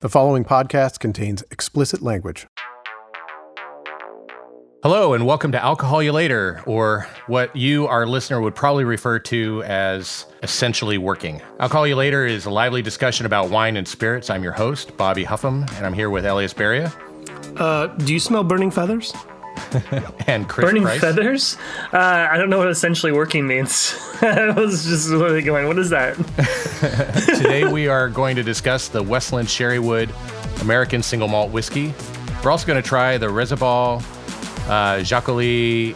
The following podcast contains explicit language. Hello, and welcome to Alcohol You Later, or what you, our listener, would probably refer to as essentially working. Alcohol You Later is a lively discussion about wine and spirits. I'm your host, Bobby Hougham, and I'm here with Elyas Beria. Do you smell burning feathers? And Chris Burning Price. feathers? I don't know what essentially working means. I was just really going, what is that? Today we are going to discuss the Westland Sherrywood American Single Malt Whiskey. We're also going to try the Rezabal, Txakoli,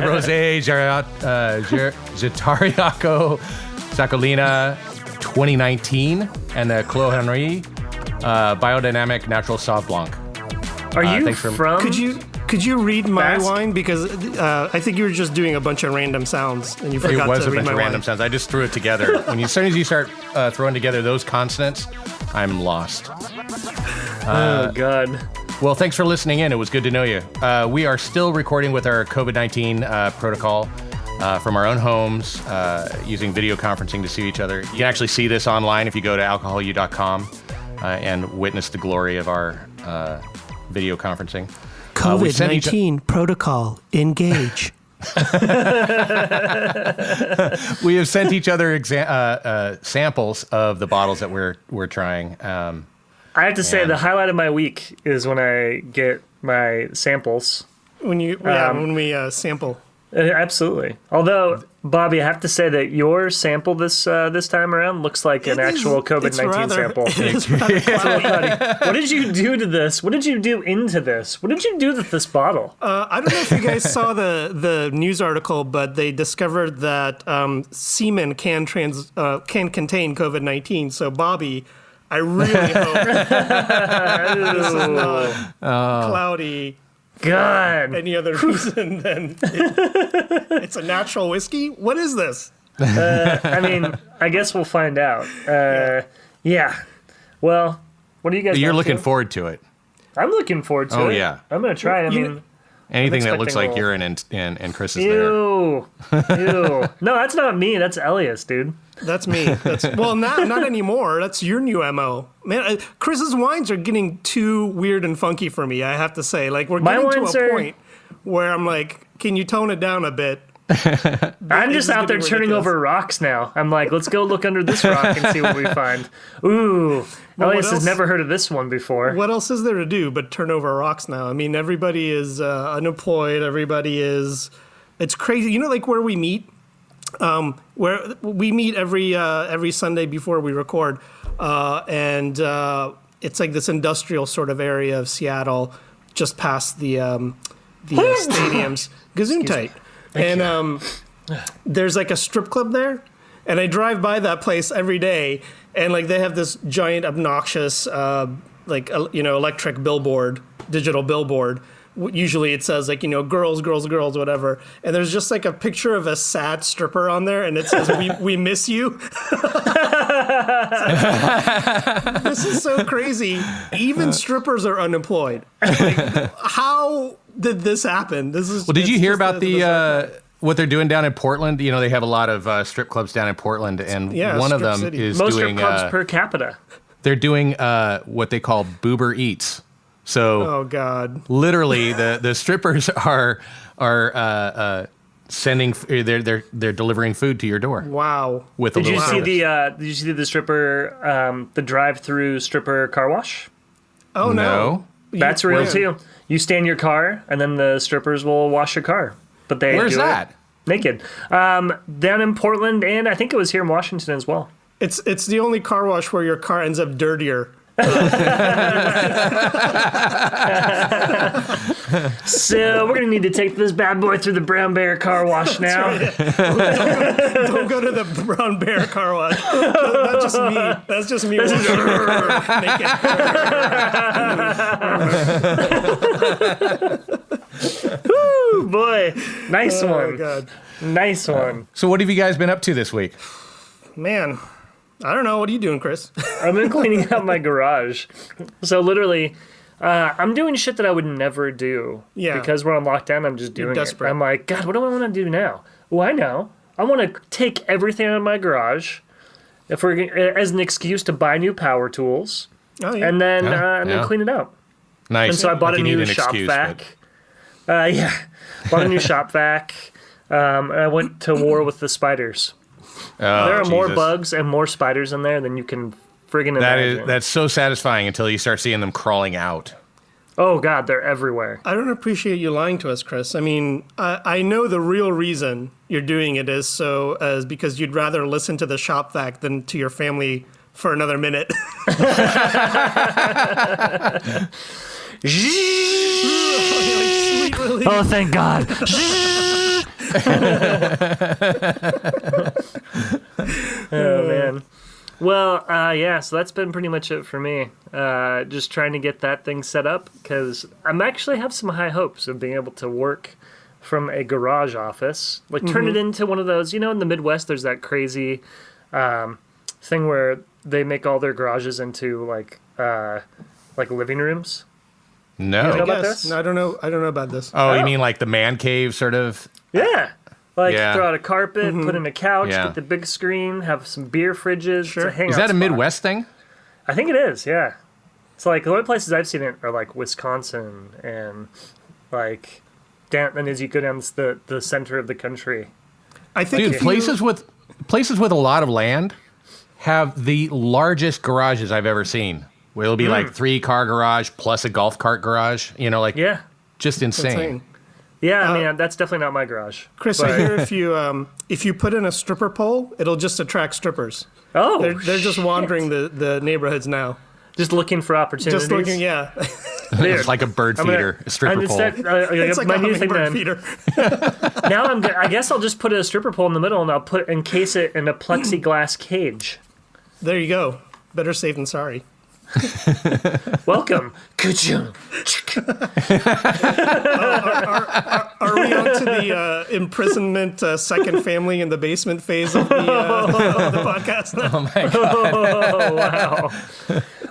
Rosé, Getariako, Txakolina 2019, and the Clos Henry Biodynamic Natural Sauv Blanc. Are you from? Could you read my Basque? wine? Because I think you were just doing a bunch of random sounds and you forgot It was to a read bunch my of random wine. sounds. I just threw it together. As soon as you start throwing together those consonants, I'm lost. Oh, God. Well, thanks for listening in. It was good to know you. We are still recording with our COVID-19 protocol from our own homes, using video conferencing to see each other. You can actually see this online if you go to alcoholu.com and witness the glory of our video conferencing. COVID-19 protocol, engage. We have sent each other samples of the bottles that we're trying. I have to say, the highlight of my week is when I get my samples. When we sample. Absolutely. Although, Bobby, I have to say that your sample this time around looks like an actual COVID-19 sample. It's rather cloudy. What did you do to this? What did you do into this? What did you do with this bottle? I don't know if you guys saw the news article, but they discovered that semen can contain COVID-19. So, Bobby, I really hope this is not cloudy. God. Any other reason than it's a natural whiskey? What is this? I mean, I guess we'll find out. Yeah. Well, what are you guys You're up looking to? forward to it. I'm looking forward to it. Oh, yeah. I'm going to try it. I mean, Anything that looks like expecting a urine and Chris is there. ew. Ew. No, that's not me. That's Elyas, dude. That's me. Well, not anymore. That's your new MO. Man, Chris's wines are getting too weird and funky for me, I have to say. Like, we're My getting wines to a are- point where I'm like, can you tone it down a bit? I'm just out there turning over rocks now. I'm like, let's go look under this rock and see what we find. Ooh. Well, what Elyas has else? never heard of this one before. What else is there to do but turn over rocks now? I mean, everybody is unemployed. Everybody is... It's crazy. You know, like where we meet? Where we meet every Sunday before we record. And it's like this industrial sort of area of Seattle, just past the stadiums. Gesundheit. And there's like a strip club there, and I drive by that place every day, and like they have this giant obnoxious electric billboard, digital billboard. Usually it says like, girls, girls, girls, whatever. And there's just like a picture of a sad stripper on there, and it says we miss you. This is so crazy. Even strippers are unemployed. Like, how did this happen? This is. Well, did you hear about what they're doing down in Portland? You know, they have a lot of strip clubs down in Portland, and one of them city. is Most doing. strip clubs per capita. They're doing what they call boober eats. So, Oh God. literally, the strippers are sending. They're delivering food to your door. Wow. With a Did you little see service. Did you see the stripper, the drive-through stripper car wash? Oh no. That's real Where? too. You stay in your car, and then the strippers will wash your car. But they Where's do that? it naked. Down in Portland, and I think it was here in Washington as well. It's the only car wash where your car ends up dirtier. So we're gonna need to take this bad boy through the Brown Bear car wash now. Don't go to the Brown Bear car wash. That's just me. That's just me. Woo, boy, nice Oh one. my God. Nice one. So, what have you guys been up to this week? Man, I don't know. What are you doing, Chris? I've been cleaning out my garage. So literally, I'm doing shit that I would never do. Yeah. Because we're on lockdown, I'm just doing it. desperate. I'm like, God, what do I want to do now? Well, I know. I want to take everything out of my garage as an excuse to buy new power tools, and then clean it out. Nice. And so I bought a new shop vac. Bought a new shop vac. And I went to war with the spiders. There are more bugs and more spiders in there than you can friggin' imagine. That's so satisfying until you start seeing them crawling out. Oh, God, they're everywhere. I don't appreciate you lying to us, Chris. I mean, I know the real reason you're doing it is because you'd rather listen to the shop vac than to your family for another minute. Oh, thank God. Oh, man. Well, so that's been pretty much it for me. Just trying to get that thing set up because I'm actually have some high hopes of being able to work from a garage office. Like turn it into one of those, in the Midwest, there's that crazy thing where they make all their garages into like living rooms. No. You know about this? No, I don't know about this. Oh, you mean like the man cave sort of? Yeah. Throw out a carpet, put in a couch, get the big screen, have some beer fridges. Sure. Is that a Midwest thing? I think it is, yeah. It's like the only places I've seen it are like Wisconsin and like down, and as you go down the center of the country. I think Dude, places with a lot of land have the largest garages I've ever seen. Where it'll be like 3-car garage plus a golf cart garage, just insane. Yeah, I mean, that's definitely not my garage. Chris, I hear if you put in a stripper pole, it'll just attract strippers. Oh, they're just wandering the neighborhoods now. Just looking for opportunities. Just looking, yeah. It's like a bird feeder, a stripper pole. It's like my a new thing bird then. feeder. Now I guess I'll just put a stripper pole in the middle and I'll encase it in a plexiglass cage. There you go. Better safe than sorry. Welcome. Are we on to the imprisonment second family in the basement phase of the podcast now? Oh my God. Oh, wow.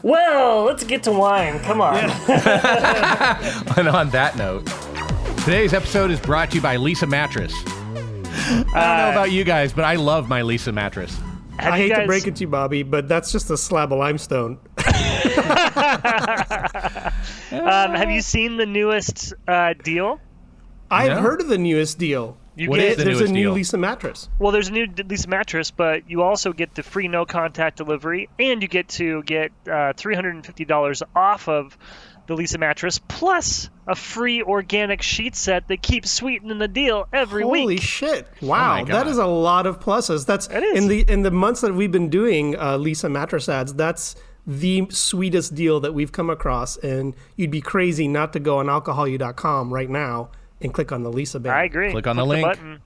Well, let's get to wine. Come on. And on that note, today's episode is brought to you by Lisa Mattress. I don't know about you guys, but I love my Lisa mattress. I hate to break it to you, Bobby, but that's just a slab of limestone. Have you seen the newest deal? I've heard of the newest deal. There's a new Lisa mattress. Well, there's a new Lisa mattress, but you also get the free no-contact delivery, and you get to get $350 off of the Lisa mattress, plus a free organic sheet set that keeps sweetening the deal every week. Holy shit! Wow, Oh that is a lot of pluses. It is. In the months that we've been doing Lisa mattress ads. That's the sweetest deal that we've come across, and you'd be crazy not to go on alcoholu.com right now and click on the Lisa banner. I agree. Click on the link. Button.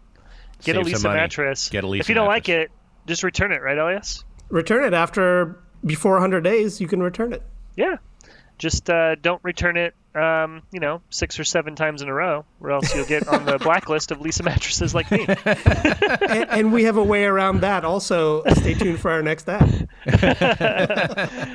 Get a Save some Lisa money. mattress. Get a Lisa If you don't like mattress. it, just return it, right, Elyas? Return it before 100 days. You can return it. Yeah. Just don't return it, 6 or 7 times in a row, or else you'll get on the blacklist of Lisa mattresses like me. And we have a way around that. Also, stay tuned for our next ad.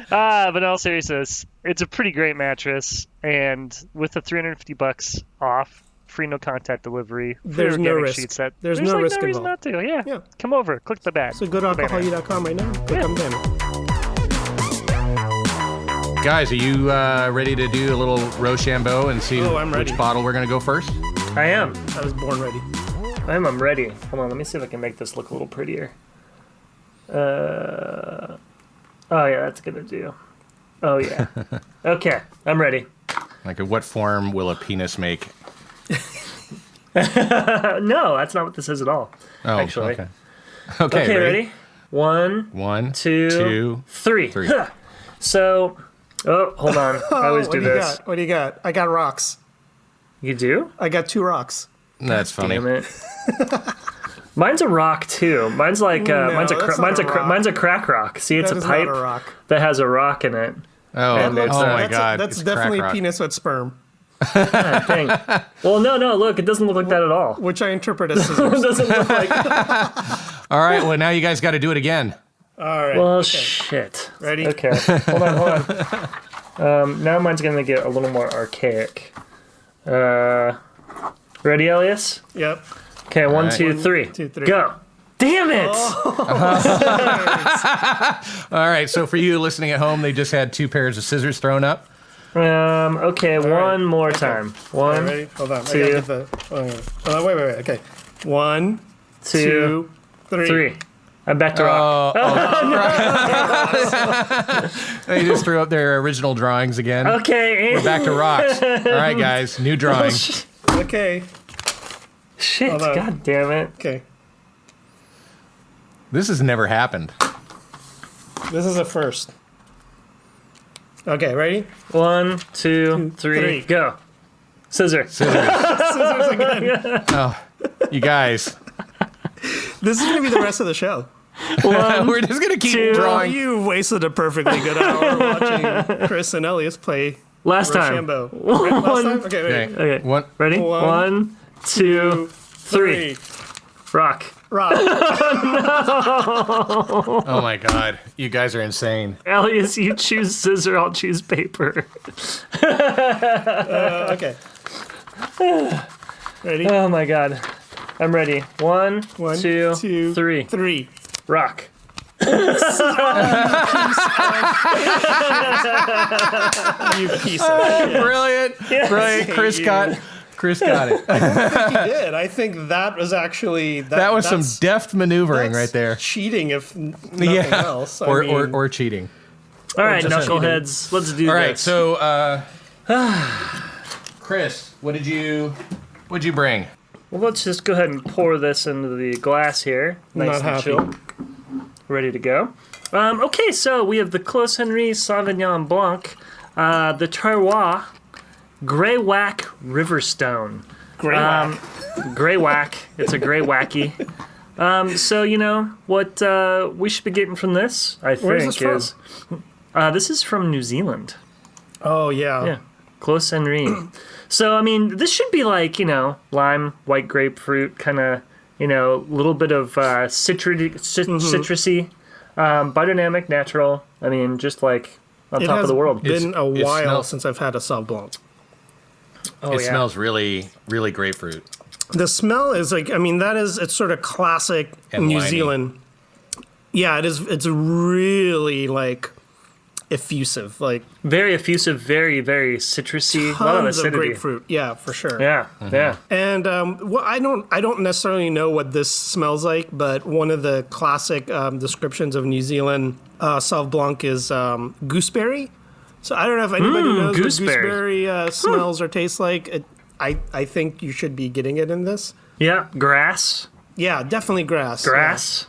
But in all seriousness, it's a pretty great mattress, and with the $350 off, free no contact delivery, free There's no organic risk. sheet set. There's no risk no reason involved. not to. Yeah. Come over, click the back. So go to alcoholu.com right now. Click on the banner. Guys, are you ready to do a little Rochambeau and see I'm ready. which bottle we're going to go first? I am. I was born ready. I'm ready. Hold on, let me see if I can make this look a little prettier. Oh yeah, that's gonna do. Oh yeah. Okay, I'm ready. Like, what form will a penis make? No, that's not what this is at all. Oh, actually. Okay, Okay, ready? One, two, three. three. Huh. So, hold on. I always do this. What do you got? I got rocks. You do? I got 2 rocks. That's funny. Damn it. Mine's a rock too. Mine's like mine's a that's not a rock. mine's a crack rock. See, it's That a is pipe not a rock. that has a rock in it. Oh, And it's, my God. That's it's definitely crack rock. penis with sperm, Dang. Well, no, look, it doesn't look like that at all. which I interpret as It scissors. doesn't look like. All right, well, now you guys got to do it again. All right. Well, shit. Ready? Okay. Hold on. Now mine's gonna get a little more archaic. Ready, Elias? Yep. Okay, one, right. two, three. 1, 2, 3. Go. Damn it! All right, so for you listening at home, they just had 2 pairs of scissors thrown up. Okay, one more time. One, Ready? Hold on. two. I gotta get the. Hold on, wait. Okay. 1, 2, 3. 3. I'm back to rock. They just threw up their original drawings again. Okay. We're back to rocks. All right, guys, new drawing. Okay. Shit, Hold on. god damn it. Okay. This has never happened. This is a first. Okay, ready? 1, 2, 3, three. go. Scissor. Scissors again. Oh, you guys. This is gonna be the rest of the show. We're just going to keep two. drawing. You wasted a perfectly good hour watching Chris and Elyas play Last time. Rochambeau. Last time? Okay, ready? Okay. Okay. One. Ready? One, 1, 2, 3. Rock. Rock. Oh my God. You guys are insane. Elias, you choose scissor, I'll choose paper. Okay. Ready? Oh my god. I'm ready. 1, 2, 3. 3. Rock. You piece of shit. Brilliant. Brilliant. Chris got it. He did. I think that was actually That was some that's- deft maneuvering that's right there. Cheating, if nothing else. I mean, Or cheating. All right, just knuckleheads. Let's do All right, this. so Chris, what'd you bring? Well, let's just go ahead and pour this into the glass here. Nice Not and happy. chill. Ready to go. Okay, so we have the Clos Henry Sauvignon Blanc, the Terroir, Grey Whack Riverstone. Grey whack. Grey Whack. It's a Grey Wacky. So, you know, what we should be getting from this, I Where's think, this is... this is from New Zealand. Oh, yeah. Yeah, Clos Henry. So, I mean, this should be like, you know, lime, white grapefruit, kind of, you know, a little bit of citrusy, biodynamic, natural. I mean, just like on It top has of the world. been a it while smells- since I've had a Sauv Blanc. Oh, It yeah. smells really, really grapefruit. The smell is like, I mean, it's sort of classic And New limey. Zealand. Yeah, it is. It's really like effusive, like Very effusive, very, very citrusy. A lot of tons of acidity. grapefruit. Yeah, for sure. Yeah, yeah. And well, I don't necessarily know what this smells like, but one of the classic descriptions of New Zealand Sauv Blanc is gooseberry. So I don't know if anybody knows gooseberry. what gooseberry smells or tastes like. I think you should be getting it in this. Yeah, grass. Yeah, definitely grass. Grass. Yeah.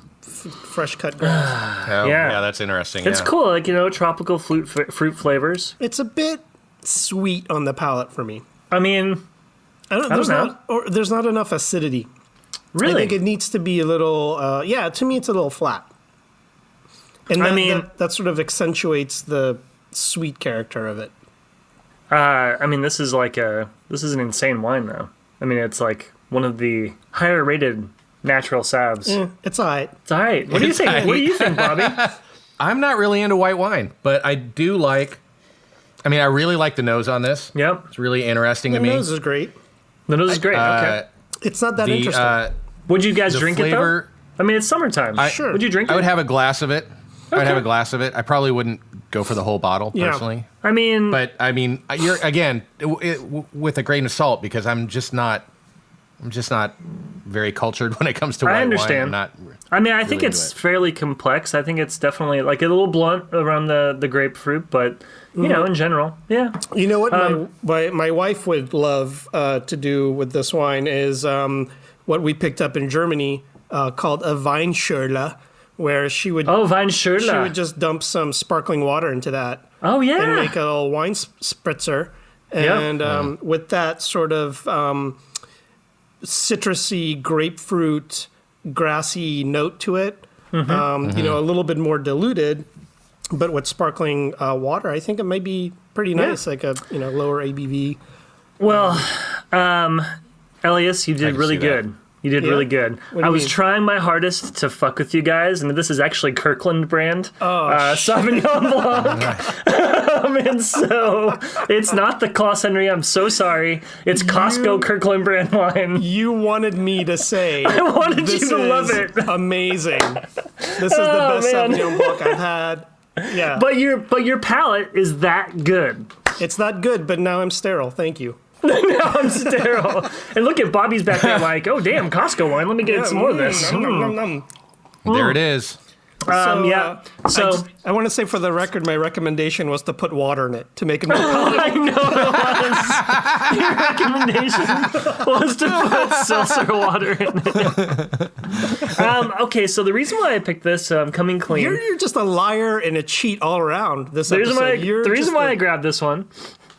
Fresh cut grass. Oh, Yeah. yeah, that's interesting. It's yeah. cool, like, you know, tropical fruit flavors. It's a bit sweet on the palate for me. I mean, There's know. there's not enough acidity. really. I think it needs to be a little. To me, it's a little flat. And I mean- that sort of accentuates the sweet character of it. I mean, this is an insane wine, though. I mean, it's like one of the higher rated natural Savs. It's all right. It's all right. What do you It's think? all right. What do you think, Bobby? I'm not really into white wine, but I do like. I mean, I really like the nose on this. Yep. It's really interesting The to me. nose is great. The nose is great. Okay. It's not that interesting. Would you guys the drink flavor. it, though? I mean, it's summertime. Sure. Would you drink it? I would have a glass of it. I would have a Okay. glass of it. I probably wouldn't go for the whole bottle Yeah. personally. I mean, But I mean, you're again with a grain of salt because I'm just not very cultured when it comes to white understand. wine. I think really it's into it. fairly complex. I think it's definitely like a little blunt around the grapefruit, but you know, in general, yeah. You know what my wife would love to do with this wine is what we picked up in Germany called a Weinschorle, where she would Weinschorle. just dump some sparkling water into that Oh yeah. and make a little wine spritzer, and with that sort of citrusy grapefruit, grassy note to it, you know, a little bit more diluted. But with sparkling water, I think it might be pretty nice, like a lower ABV. Well, Elias, you did can really see that. good. You did Yeah? really good. What do I you was mean? trying my hardest to fuck with you guys, and this is actually Kirkland brand Sauvignon Blanc. And so it's not the Klaus Henry. I'm so sorry. It's Costco Kirkland brand wine. You wanted me to say. I wanted you to love it. Amazing. This is the best Sauvignon Blanc I've had. Yeah. But your palate is that good. It's not good, but now I'm sterile. Thank you. Now I'm sterile. And look at Bobby's back there like, oh, damn, Costco wine. Let me get some more of this. There it is. So I want to say for the record, my recommendation was to put water in it to make it more palatable. I know it was. Your recommendation was to put seltzer water in it. Okay, so the reason why I picked this, coming clean. You're just a liar and a cheat all around. This episode. The reason why I grabbed this one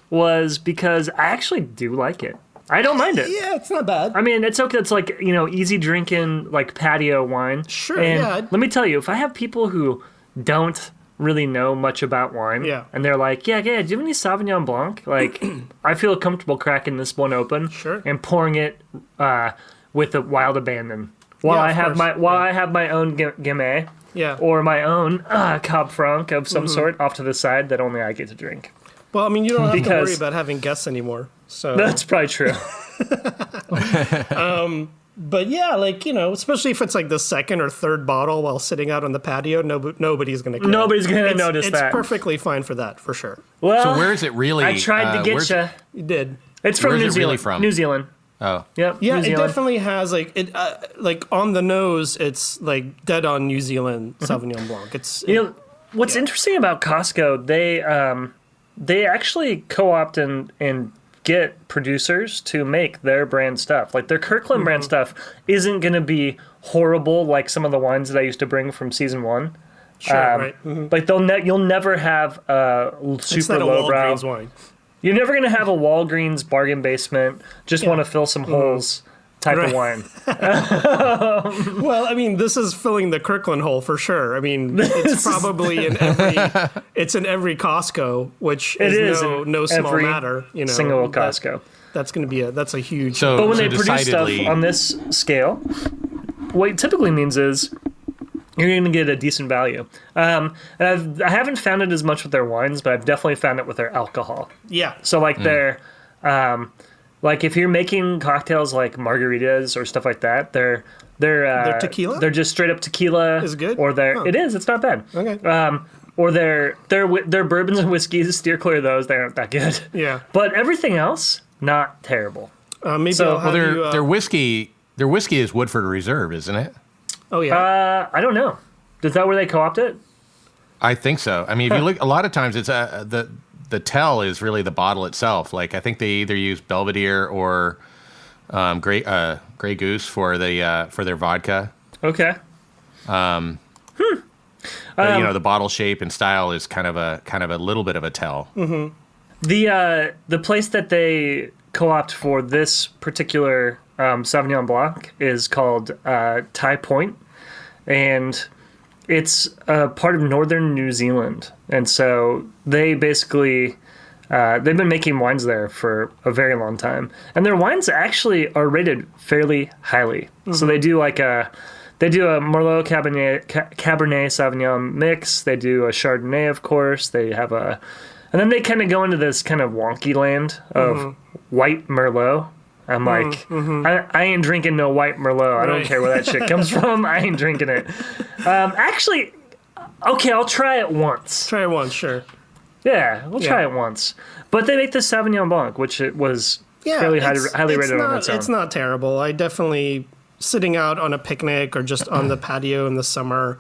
was because I actually do like it. I don't mind it. Yeah, it's not bad. I mean, it's okay. It's like, easy drinking, like patio wine. Sure, and yeah. let me tell you, if I have people who don't really know much about wine, and they're like, yeah, do you have any Sauvignon Blanc? Like, I feel comfortable cracking this one open and pouring it with a wild abandon while I have my own Gamay or my own Cab Franc of some sort off to the side that only I get to drink. Well, I mean, you don't have to worry about having guests anymore. So that's probably true. But yeah, like, especially if it's like the second or third bottle while sitting out on the patio, nobody's going to care. Nobody's going to notice that. It's perfectly fine for that, for sure. Well, so where is it really? I tried to get you. You did. It's from New Where's it Zealand. really from? New Zealand. Oh. Yep. Yeah, New it Zealand. definitely has like on the nose, it's like dead on New Zealand Sauvignon Blanc. What's interesting about Costco, they actually co-opt and get producers to make their brand stuff. Like their Kirkland brand stuff isn't going to be horrible like some of the wines that I used to bring from season 1. Sure, right. Mm-hmm. Like you'll never have a super lowbrow wine. You're never going to have a Walgreens bargain basement. Just want to fill some holes type of wine. Well, I mean, this is filling the Kirkland hole for sure. I mean, it's probably in every Costco, which is no small matter. Single Costco. That's going to be that's a huge. But when they produce stuff on this scale, what it typically means is you're going to get a decent value. And I haven't found it as much with their wines, but I've definitely found it with their alcohol. Yeah. So like their like if you're making cocktails like margaritas or stuff like that, they're tequila? They're just straight up tequila. Is it good? Or it's not bad. Okay. Or their bourbons and whiskeys, steer clear of those. They aren't that good. Yeah. But everything else, not terrible. Maybe So- I'll have their whiskey is Woodford Reserve, isn't it? Oh yeah. I don't know. Is that where they co-opt it? I think so. I mean, if you look, a lot of times it's the tell is really the bottle itself. Like I think they either use Belvedere or Grey Goose for their vodka. Okay. But, the bottle shape and style is kind of a little bit of a tell. Mm-hmm. The place that they co-opt for this particular Sauvignon Blanc is called Tie Point, and it's a part of northern New Zealand. And so they basically they've been making wines there for a very long time, and their wines actually are rated fairly highly. So they do a Merlot Cabernet Sauvignon mix. They do a Chardonnay, of course. They have and then they kind of go into this kind of wonky land of white Merlot. I'm like, I ain't drinking no white Merlot. I don't care where that shit comes from. I ain't drinking it. Actually, okay, I'll try it once. Try it once, sure. Yeah, we'll try it once. But they make the Sauvignon Blanc, which it was fairly highly rated on its own. It's not terrible. I definitely, sitting out on a picnic or just on the patio in the summer,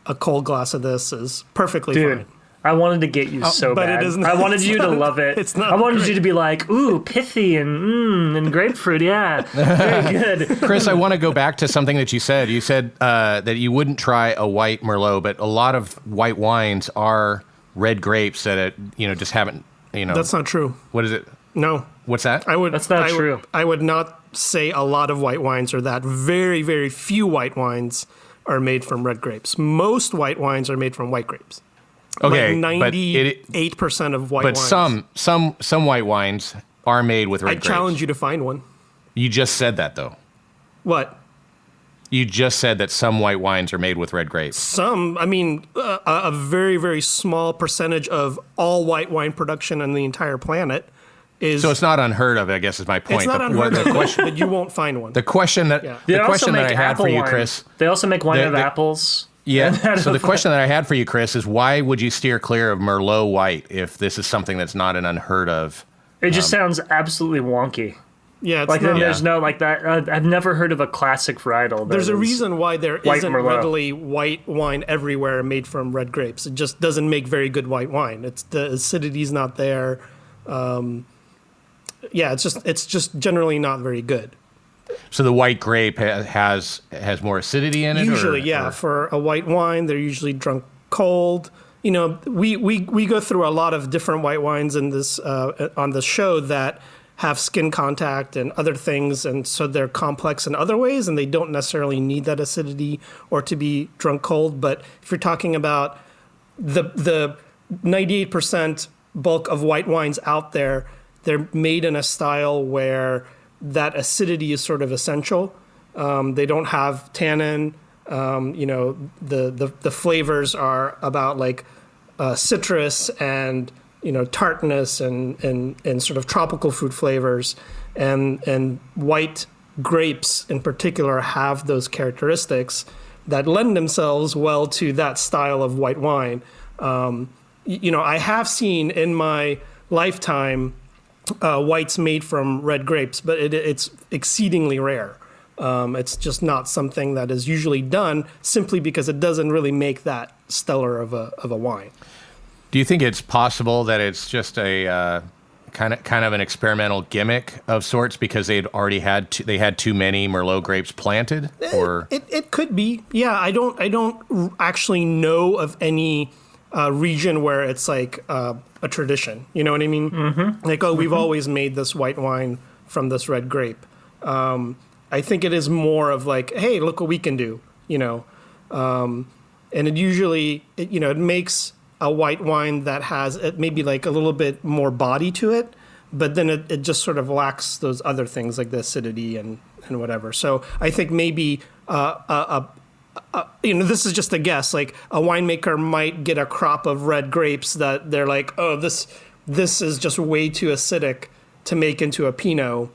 a cold glass of this is perfectly fine. I wanted to get you so but bad. it is not, I wanted you to love it. It's not. I wanted you to be like, ooh, pithy and grapefruit. Yeah, very good. Chris, I want to go back to something that you said. You said that you wouldn't try a white Merlot, but a lot of white wines are red grapes that just haven't. That's not true. What is it? No. What's that? That's not true. I would not say a lot of white wines are that. Very, very few white wines are made from red grapes. Most white wines are made from white grapes. Okay, like 98% of white wines. But some white wines are made with red grapes. I challenge you to find one. You just said that though. What? You just said that some white wines are made with red grapes. Some, I mean, a very, very small percentage of all white wine production on the entire planet is. So it's not unheard of, I guess, is my point. It's not unheard of, but you won't find one. The question that I had for you, Chris. They also make wine of apples. Yeah. So the question that I had for you, Chris, is why would you steer clear of Merlot white if this is something that's not an unheard of? It just sounds absolutely wonky. Yeah, it's like not, there's no like that. I've never heard of a classic varietal. There's a reason why there isn't Merlot. readily white wine everywhere made from red grapes. It just doesn't make very good white wine. It's the acidity's not there. It's just generally not very good. So the white grape has more acidity in it. Usually, for a white wine, they're usually drunk cold. You know, we go through a lot of different white wines in this on the show that have skin contact and other things, and so they're complex in other ways, and they don't necessarily need that acidity or to be drunk cold. But if you're talking about the 98% bulk of white wines out there, they're made in a style where that acidity is sort of essential. They don't have tannin. The flavors are about like citrus and tartness and sort of tropical fruit flavors, and white grapes in particular have those characteristics that lend themselves well to that style of white wine. I have seen in my lifetime whites made from red grapes, but it's exceedingly rare. It's just not something that is usually done simply because it doesn't really make that stellar of a wine. Do you think it's possible that it's just a kind of an experimental gimmick of sorts because they'd already had too many Merlot grapes planted? Or it could be. Yeah, I don't actually know of any region where it's like a tradition. You know what I mean? Mm-hmm. Like, we've always made this white wine from this red grape. I think it is more of like, hey, look what we can do. And it usually it makes a white wine that has maybe like a little bit more body to it, but then it just sort of lacks those other things like the acidity and whatever. So I think maybe this is just a guess. Like a winemaker might get a crop of red grapes that they're like, oh, this is just way too acidic to make into a Pinot.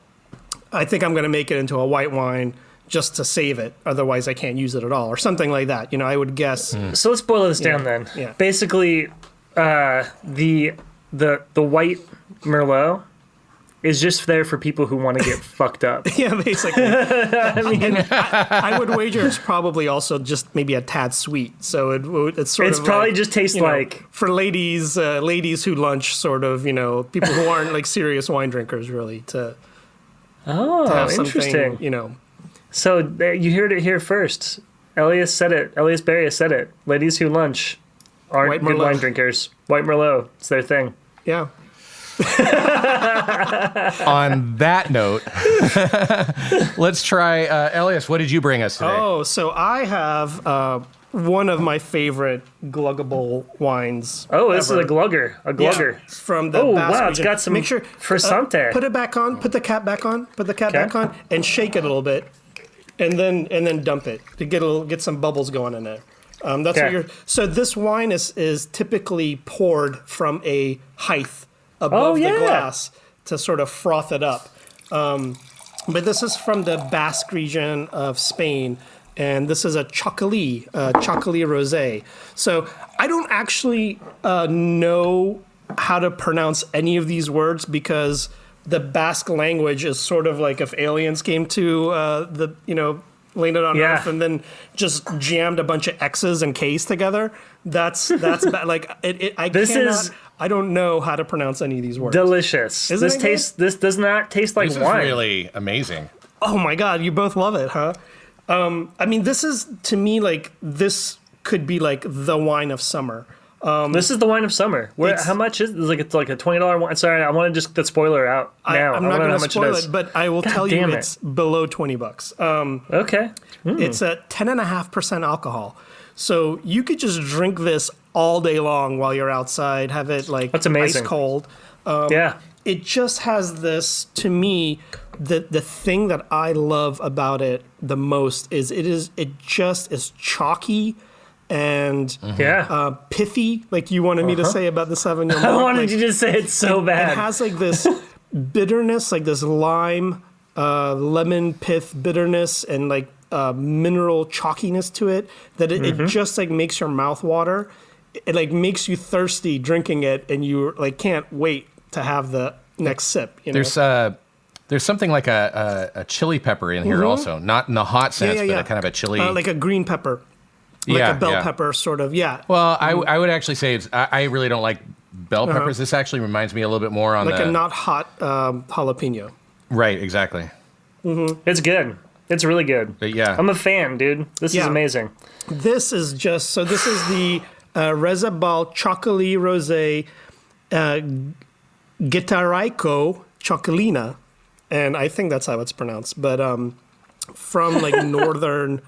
I think I'm going to make it into a white wine just to save it. Otherwise, I can't use it at all, or something like that. I would guess. So let's boil this down then. Yeah. Basically, the white Merlot is just there for people who want to get fucked up. Yeah, basically. I would wager it's probably also just maybe a tad sweet. So it's probably just tastes like for ladies who lunch, sort of. People who aren't like serious wine drinkers, really. To have interesting. So you heard it here first. Elyas said it. Elyas Beria said it. Ladies who lunch aren't good wine drinkers. White Merlot, it's their thing. Yeah. On that note, let's try Elyas. What did you bring us today? Oh, so I have one of my favorite gluggable wines. Oh, this is a glugger. Yeah, from the Basque wow, region. it's got some Make sure Frisante. Put it back on. Put the cap back on. Put the cap back on, and shake it a little bit, and then dump it to get some bubbles going in there. That's what you're. So this wine is typically poured from a height above the glass to sort of froth it up. But this is from the Basque region of Spain. And this is a Txakoli Rosé. So I don't actually know how to pronounce any of these words because the Basque language is sort of like if aliens came to landed on Earth and then just jammed a bunch of X's and K's together. That's bad. Like I don't know how to pronounce any of these words. Delicious. This does not taste like this wine. This is really amazing. Oh my God, you both love it, huh? This is, to me, like, this could be, like, the wine of summer. This is the wine of summer. How much is it? It's like a $20 wine. Sorry, I want to just get the spoiler out now. I'm not going to spoil it, but I will tell you it's below $20. Okay. It's at 10.5% alcohol. So you could just drink this all day long while you're outside. Have it like That's amazing. ice cold. Yeah. It just has this, to me, the thing that I love about it the most is it just is chalky and Yeah. pithy, like you wanted me to say about the Sauvignon Blanc. I wanted Like, you to say it so bad. it has like this bitterness, like this lime, lemon pith bitterness, and like mineral chalkiness to it that it just like makes your mouth water. It like makes you thirsty drinking it, and you like can't wait to have the next sip. You know? There's something like a chili pepper in here also, not in the hot sense, but a kind of a chili, like a green pepper, like a bell pepper sort of. Yeah. Well, I would actually say I really don't like bell peppers. This actually reminds me a little bit more on like a not hot jalapeno. Right, exactly. It's good. It's really good. But yeah, I'm a fan, dude. This is amazing. This is just so. This is the Rezabal Txakoli Rosé Getariako Txakolina, and I think that's how it's pronounced. But from like northern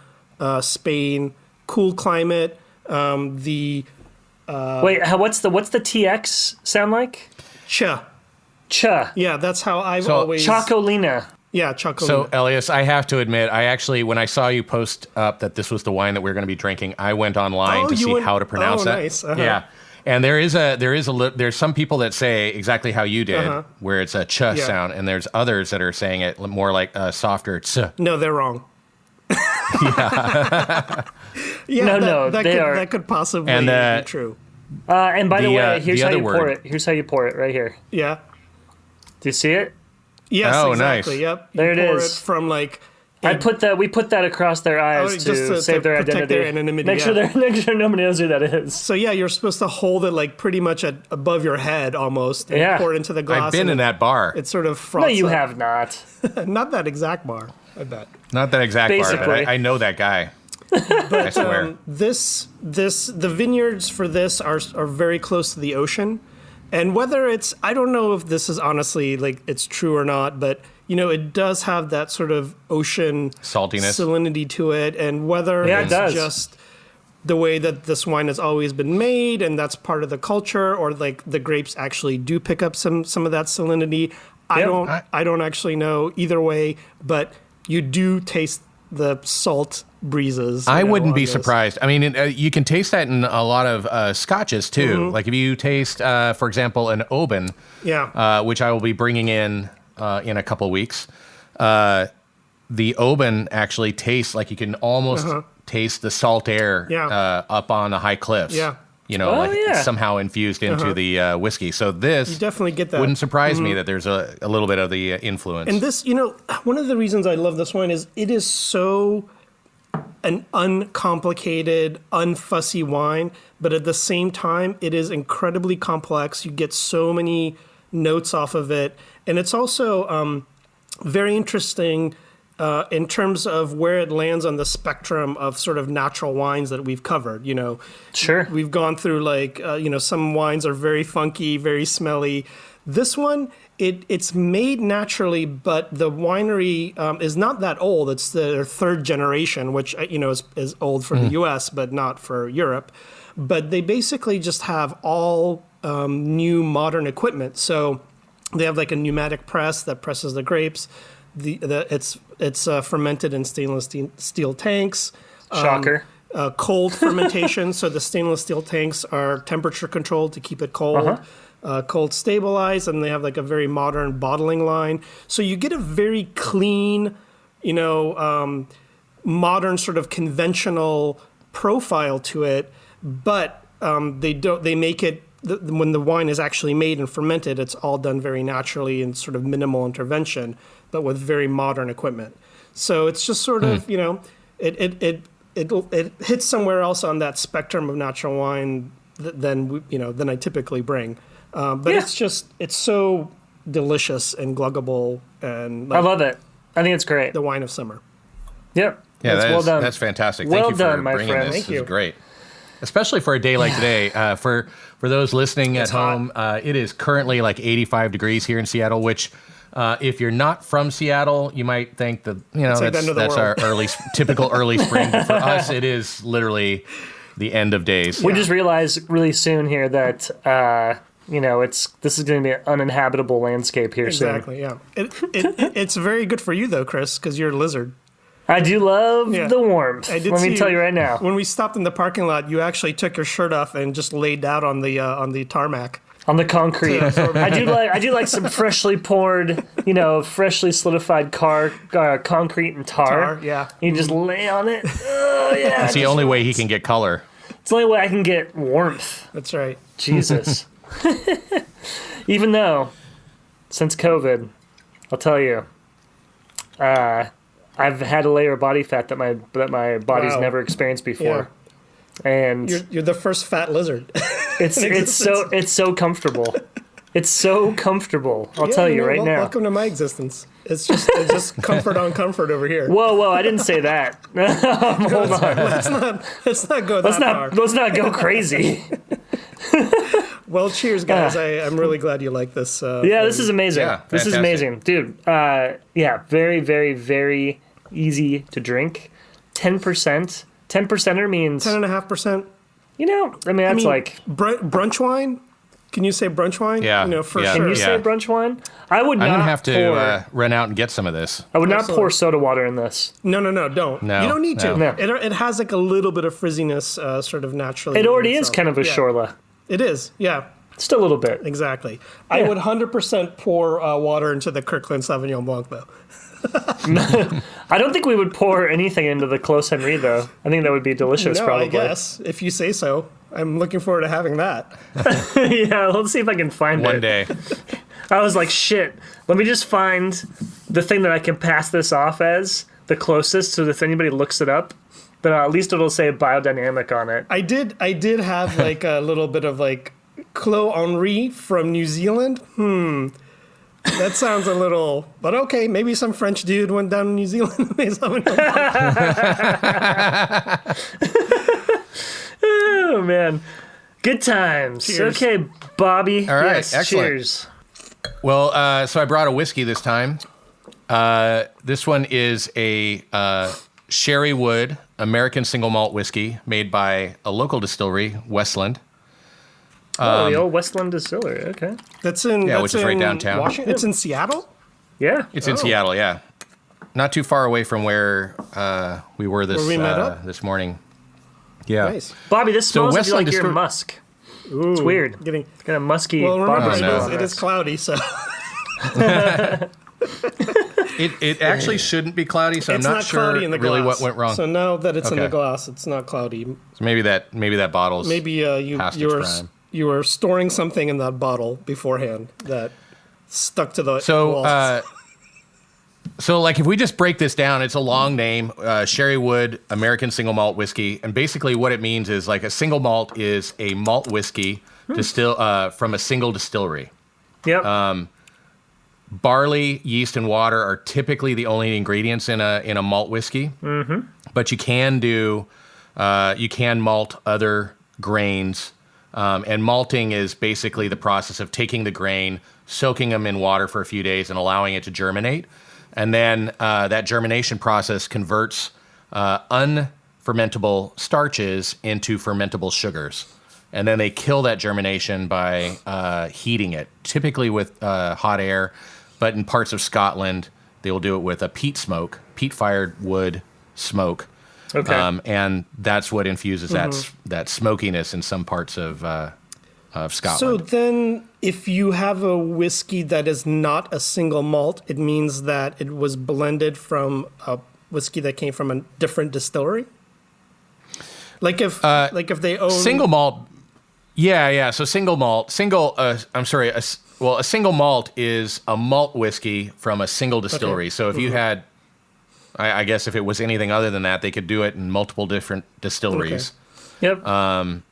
Spain, cool climate. Wait, what's the TX sound like? Ch. Cha. Yeah, that's how I've always. Txakolina. Yeah, Txakolina. So, Elyas, I have to admit, I actually, when I saw you post up that this was the wine that we were going to be drinking, I went online to see how to pronounce that. Nice. Yeah, and there's some people that say exactly how you did, where it's a ch sound, and there's others that are saying it more like a softer ts. No, they're wrong. That could possibly be true. And by the way, here's how you pour it. Here's how you pour it right here. Yeah. Do you see it? Yes, oh, exactly. Nice. Yep. There it pour is. It from like. We put that across their eyes to save their protect identity. their anonymity. Make sure nobody knows who that is. So yeah, you're supposed to hold it like pretty much above your head almost, and pour it into the glass. I've been in that bar. It sort of froths. No, you up. have not. Not that exact bar, I bet. Not that exact bar, Basically. but I know that guy. I swear. The vineyards for this are very close to the ocean, and whether it's, I don't know if this is honestly like it's true or not, but it does have that sort of ocean saltiness, salinity to it, and whether it's just the way that this wine has always been made, and that's part of the culture, or like the grapes actually do pick up some of that salinity. I don't actually know either way, but you do taste the salt breezes. I wouldn't be surprised. I mean, you can taste that in a lot of scotches too. Like if you taste, for example, an Oban, which I will be bringing in a couple of weeks. The Oban actually tastes like you can almost taste the salt air up on the high cliffs. Yeah. It's somehow infused into the whiskey. So this you definitely get that. Wouldn't surprise me that there's a little bit of the influence. And this, one of the reasons I love this wine is it is so an uncomplicated, unfussy wine, but at the same time, it is incredibly complex. You get so many notes off of it. And it's also very interesting in terms of where it lands on the spectrum of sort of natural wines that we've covered. Sure. We've gone through like, some wines are very funky, very smelly. This one, it's made naturally, but the winery is not that old. It's their third generation, which, is old for the U.S., but not for Europe. But they basically just have all new modern equipment. So they have like a pneumatic press that presses the grapes. It's fermented in stainless steel tanks. Shocker. Cold fermentation, so the stainless steel tanks are temperature controlled to keep it cold. Cold stabilized, and they have like a very modern bottling line. So you get a very clean, modern sort of conventional profile to it, but they make it. When the wine is actually made and fermented, it's all done very naturally and sort of minimal intervention, but with very modern equipment. So it's just sort of, it hits somewhere else on that spectrum of natural wine than I typically bring. But it's so delicious and gluggable, and I love it. I think it's great. The wine of summer. Yep. Yeah, well done. That's fantastic. Well Thank you for done, my bringing friend. this. Thank This you. is great. Especially for a day like today. For those listening at home, it is currently like 85 degrees here in Seattle, which if you're not from Seattle, you might think that, like that's our typical early spring. But for us, it is literally the end of days. We just realized really soon here that this is going to be an uninhabitable landscape here Exactly. Yeah. It's very good for you though, Chris, because you're a lizard. I do love the warmth. I did Let me tell you right now. When we stopped in the parking lot, you actually took your shirt off and just laid out on the tarmac. On the concrete. I do like some freshly poured, freshly solidified concrete and tar. Yeah. You just lay on it. Oh yeah. That's the only way he can get color. It's the only way I can get warmth. That's right. Jesus. Even though, since COVID, I'll tell you, I've had a layer of body fat that my body's never experienced before, and you're the first fat lizard. it's so comfortable. It's so comfortable. I'll tell you right now. Welcome to my existence. It's just comfort on comfort over here. Whoa! I didn't say that. Hold on. Let's not go that far. Let's not go crazy. Well, cheers, guys. I'm really glad you like this. This is amazing. Yeah, this is amazing, dude. Very, very, very easy to drink. 10%. 10%er means 10.5%. That's like brunch wine. Can you say brunch wine? Yeah. For yeah. sure. Can you say brunch wine? I would not. I'm gonna have to run out and get some of this. I would not pour soda water in this. No, don't. No, you don't need to. No. It has like a little bit of frizziness, sort of naturally. It already is kind of a Shorla. It is, yeah. Just a little bit. Exactly. I would 100% pour water into the Kirkland Sauvignon Blanc, though. I don't think we would pour anything into the Clos Henry, though. I think that would be delicious, probably. I guess, if you say so. I'm looking forward to having that. Yeah, let's see if I can find it. One day. I was like, shit, let me just find the thing that I can pass this off as the closest, so that if anybody looks it up, then at least it'll say biodynamic on it. I did have like a little bit of like Clos Henri from New Zealand. That sounds a little, but okay, maybe some French dude went down to New Zealand and made something. Oh, man. Good times. Cheers. Okay, Bobby. All right, yes, excellent. Cheers. Well, so I brought a whiskey this time. This one is a sherry wood American single malt whiskey made by a local distillery, Westland. The old Westland Distillery. Okay. Which is right downtown. Washington? It's in Seattle? Yeah. It's in Seattle, yeah. Not too far away from where we were Where we met up? this morning. Yeah. Nice. Bobby, this smells like your Distillery- musk. It's weird. It's got a musky remember, body smell. it is cloudy, so It actually shouldn't be cloudy, so it's I'm not not sure cloudy in the really glass. what went wrong. So now that it's in the Okay. glass, it's not cloudy. So maybe that bottle's Maybe past its prime. you were storing something in that bottle beforehand that stuck to the walls. So like if we just break this down, it's a long name, sherry wood American single malt whiskey, and basically what it means is like a single malt is a malt whiskey from a single distillery. Yep. Barley, yeast, and water are typically the only ingredients in a malt whiskey. Mm-hmm. But you can malt other grains, and malting is basically the process of taking the grain, soaking them in water for a few days, and allowing it to germinate. And then that germination process converts unfermentable starches into fermentable sugars. And then they kill that germination by heating it, typically with hot air. But in parts of Scotland, they will do it with a peat-fired wood smoke. Okay. And that's what infuses that smokiness in some parts of Scotland. So then, if you have a whiskey that is not a single malt, it means that it was blended from a whiskey that came from a different distillery? Like if they own... Single malt... Yeah. So single malt... a single malt is a malt whiskey from a single distillery. Okay. So if you had... I guess if it was anything other than that, they could do it in multiple different distilleries. Okay. Yep.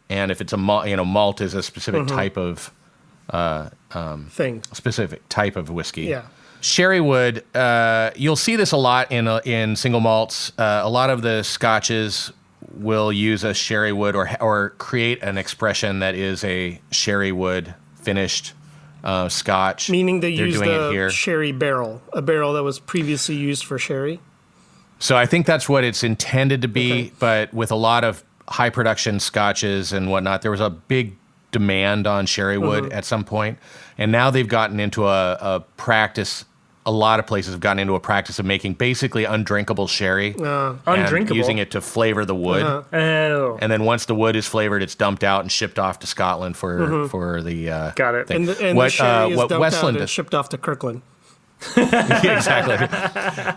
And if it's a malt, malt is a specific type of specific type of whiskey. Yeah. Sherry wood, you'll see this a lot in single malts. A lot of the scotches will use a sherry wood or create an expression that is a sherry wood finished scotch. Meaning they They're use doing it the here. sherry barrel, a barrel that was previously used for sherry. So I think that's what it's intended to be, but with a lot of high production scotches and whatnot, there was a big demand on sherry wood at some point, and now they've gotten into a practice. A lot of places have gotten into a practice of making basically undrinkable sherry, and Undrinkable? using it to flavor the wood. Oh, And then once the wood is flavored, it's dumped out and shipped off to Scotland for the got it. thing. And what the sherry is what dumped Westland out and does- shipped off to Kirkland. exactly.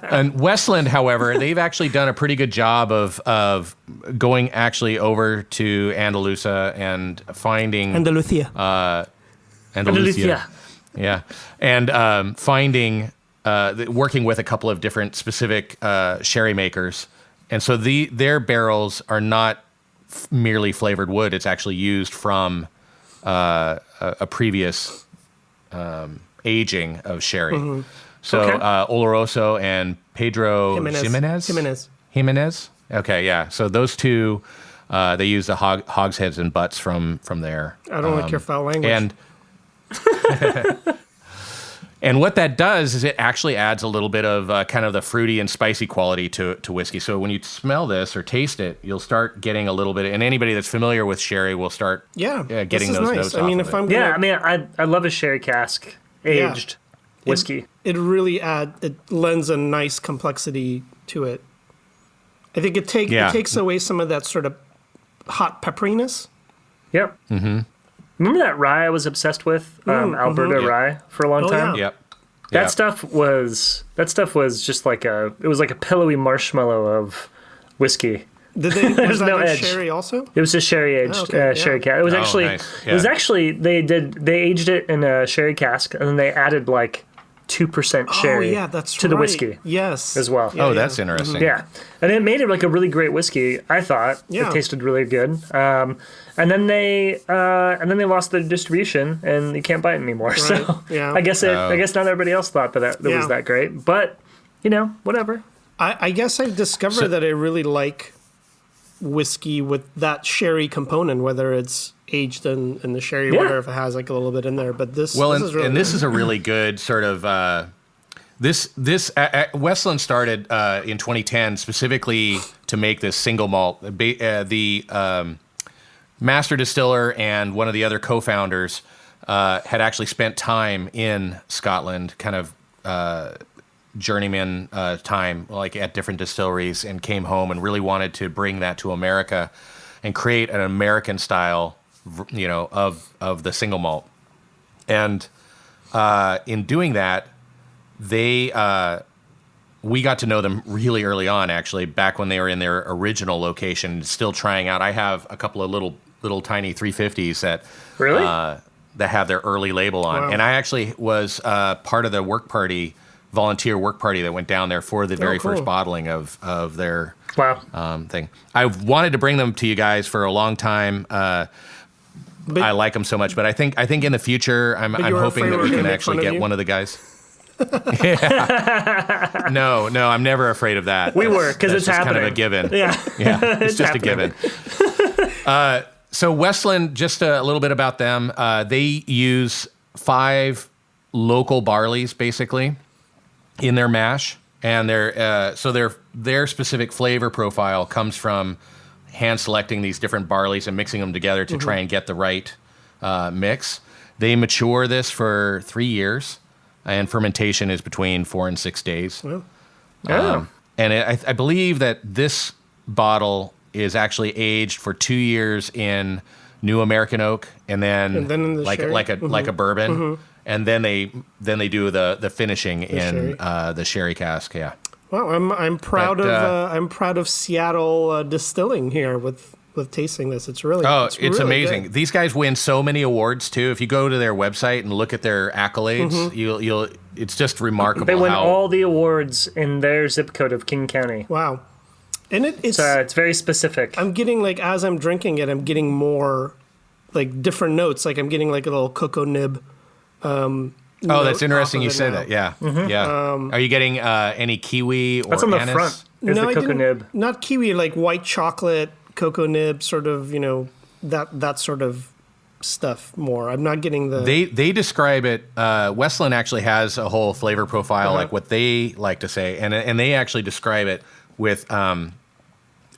And Westland, however, they've actually done a pretty good job of going actually over to Andalusia and finding Andalusia. Andalusia. Yeah, and finding working with a couple of different specific sherry makers, and so their barrels are not merely flavored wood. It's actually used from a previous aging of sherry. So Okay. Oloroso and Pedro Jimenez. Okay, yeah. So those two, they use the hogsheads and butts from there. I don't like your foul language. And and what that does is it actually adds a little bit of kind of the fruity and spicy quality to whiskey. So when you smell this or taste it, you'll start getting a little bit. And anybody that's familiar with sherry will start getting this is those nice. notes. I mean, off if of it. I'm gonna, Yeah, I mean, I love a sherry cask aged whiskey. it really it lends a nice complexity to it. I think it takes away some of that sort of hot pepperiness. Yep. Mm-hmm. Remember that rye I was obsessed with, Alberta rye, for a long time? yeah. Yep. That Yep. stuff was just like it was like a pillowy marshmallow of whiskey. Did they? Was that no in edge. sherry also? It was a sherry aged sherry cask. It was actually nice. it was Yeah. actually they aged it in a sherry cask and then they added like 2% sherry that's to the right. whiskey Yes. as well. Oh, that's interesting. Yeah, and it made it like a really great whiskey. I thought Yeah. it tasted really good. And then they lost their distribution, and you can't buy it anymore. So Yeah. I guess not everybody else thought that it Yeah. was that great. But whatever. I guess I've discovered that I really like whiskey with that sherry component, whether it's aged in the sherry Yeah. water, if it has like a little bit in there. But this Well, is really this nice. is a really good sort of Westland started in 2010 specifically to make this single malt. The master distiller and one of the other co-founders had actually spent time in Scotland, kind of journeyman time, like at different distilleries, and came home and really wanted to bring that to America and create an American style, of the single malt. And in doing that, we got to know them really early on, actually, back when they were in their original location, still trying out. I have a couple of little tiny 350s that Really? that have their early label on. Wow. And I actually was part of the volunteer work party that went down there for the very cool. first bottling of their Wow. thing. I wanted to bring them to you guys for a long time. But- I like them so much, but I think in the future, I'm you were hoping afraid that we were we gonna can make actually fun of get you? one of the guys. Yeah. No, I'm never afraid of that. We were, 'cause That's it's just kind of a happening. given. Yeah. Yeah, it's just happening. a given. So Westland, just a little bit about them. They use 5 local barleys basically in their mash, and their specific flavor profile comes from hand selecting these different barleys and mixing them together to try and get the right mix. They mature this for 3 years, and fermentation is between 4 and 6 days. Oh. And I believe that this bottle is actually aged for 2 years in New American oak, and then in the like sherry. like a bourbon, and then they do the finishing in sherry. the sherry cask. Yeah. Well, I'm proud But, I'm proud of Seattle distilling here with tasting this. It's really It's really amazing. good. These guys win so many awards too. If you go to their website and look at their accolades, you'll it's just remarkable. They win how, all the awards in their zip code of King County. Wow, and it's It's very specific. I'm getting like as I'm drinking it, I'm getting more like different notes. Like I'm getting like a little cocoa nib. Oh, that's note interesting. off You of it say now. that. Yeah. Yeah. Are you getting any kiwi or That's on the anise? front. Is the I cocoa didn't- nib. Not kiwi, like white chocolate, cocoa nib, sort of, that sort of stuff more. I'm not getting the... They describe it. Westland actually has a whole flavor profile, like what they like to say, and they actually describe it with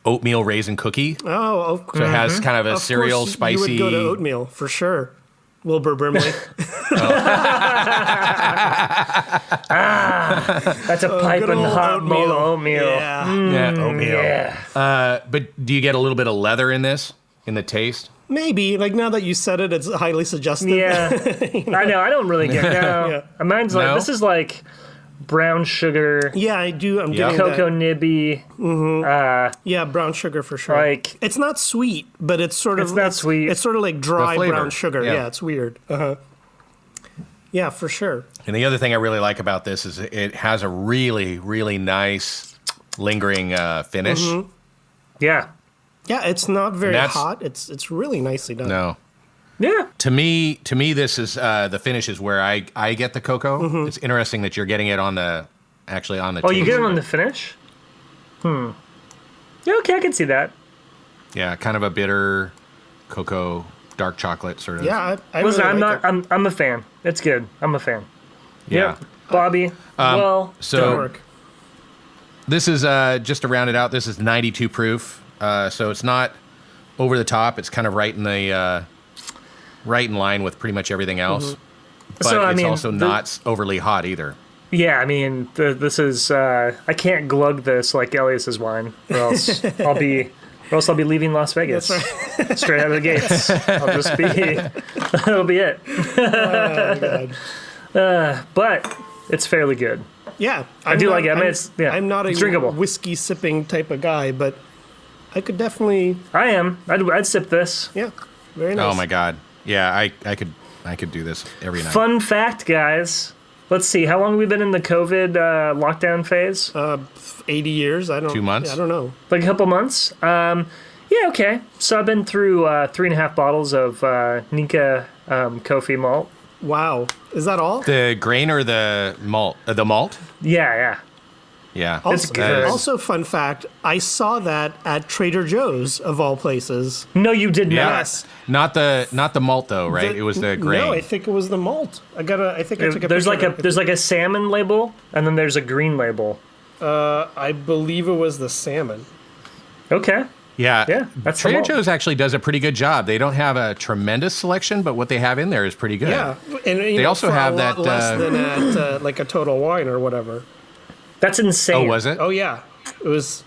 oatmeal raisin cookie. Oh, So it has kind of a cereal, course, spicy. You would go to oatmeal for sure. Wilbur Brimley. That's a piping good old hot bowl of oatmeal. Yeah. Yeah, oatmeal. Yeah. But do you get a little bit of leather in this, in the taste? Maybe. Like, now that you said it, it's highly suggestive. Yeah. I know. I don't really get it. No. Yeah. Mine's like, No? this is like brown sugar, Yeah, I do. I'm getting cocoa that. nibby. Yeah, brown sugar for sure. Like- it's not sweet, but it's sort of It's not sweet. It's sort of like dry The flavor. brown sugar. Yeah. Yeah, it's weird. Yeah, for sure. And the other thing I really like about this is it has a really, really nice lingering finish. Yeah. Yeah, it's not very that's- hot. It's really nicely done. No. Yeah. To me, this is the finish is where I get the cocoa. It's interesting that you're getting it on the Oh, you get it on the finish? Yeah, okay, I can see that. Yeah, kind of a bitter cocoa, dark chocolate sort of. Yeah, I Listen, really I'm like not. it. I'm a fan. It's good. I'm a fan. Yeah. Yep. Bobby. Well, So Don't work. this is just to round it out. This is 92 proof, so it's not over the top. It's kind of right in line with pretty much everything else. But So, I it's mean, also not overly hot either. yeah. I mean, this is. I can't glug this like Elyas's wine, or else I'll be. Or else I'll be leaving Las Vegas straight out of the gates. I'll just be. That'll be it. Oh, God. But it's fairly good. Yeah, I do like it. I mean, it's yeah. I'm not a it's drinkable. whiskey sipping type of guy, but I could definitely. I am. I'd sip this. Yeah, very nice. Oh my god. Yeah, I could do this every night. Fun fact, guys. Let's see. How long have we been in the COVID lockdown phase? 80 years. I don't. 2 months? Yeah, I don't know. Like a couple months. Yeah. Okay. So I've been through 3.5 bottles of Nika Kofi malt. Wow, is that all? The grain or the malt? The malt? Yeah. Yeah. Yeah. Also, good. also, fun fact: I saw that at Trader Joe's of all places. No, you did Yeah. not. Yes. Not the malt though, right? It was the grain. No, I think it was the malt. I think I took a There's picture of it. there's like a salmon label and then there's a green label. I believe it was the salmon. Okay. Yeah. Yeah, that's the Trader malt. Joe's actually does a pretty good job. They don't have a tremendous selection, but what they have in there is pretty good. Yeah, and they also have a lot that, less than at like a Total Wine or whatever. That's insane. Oh, was it? Oh yeah, it was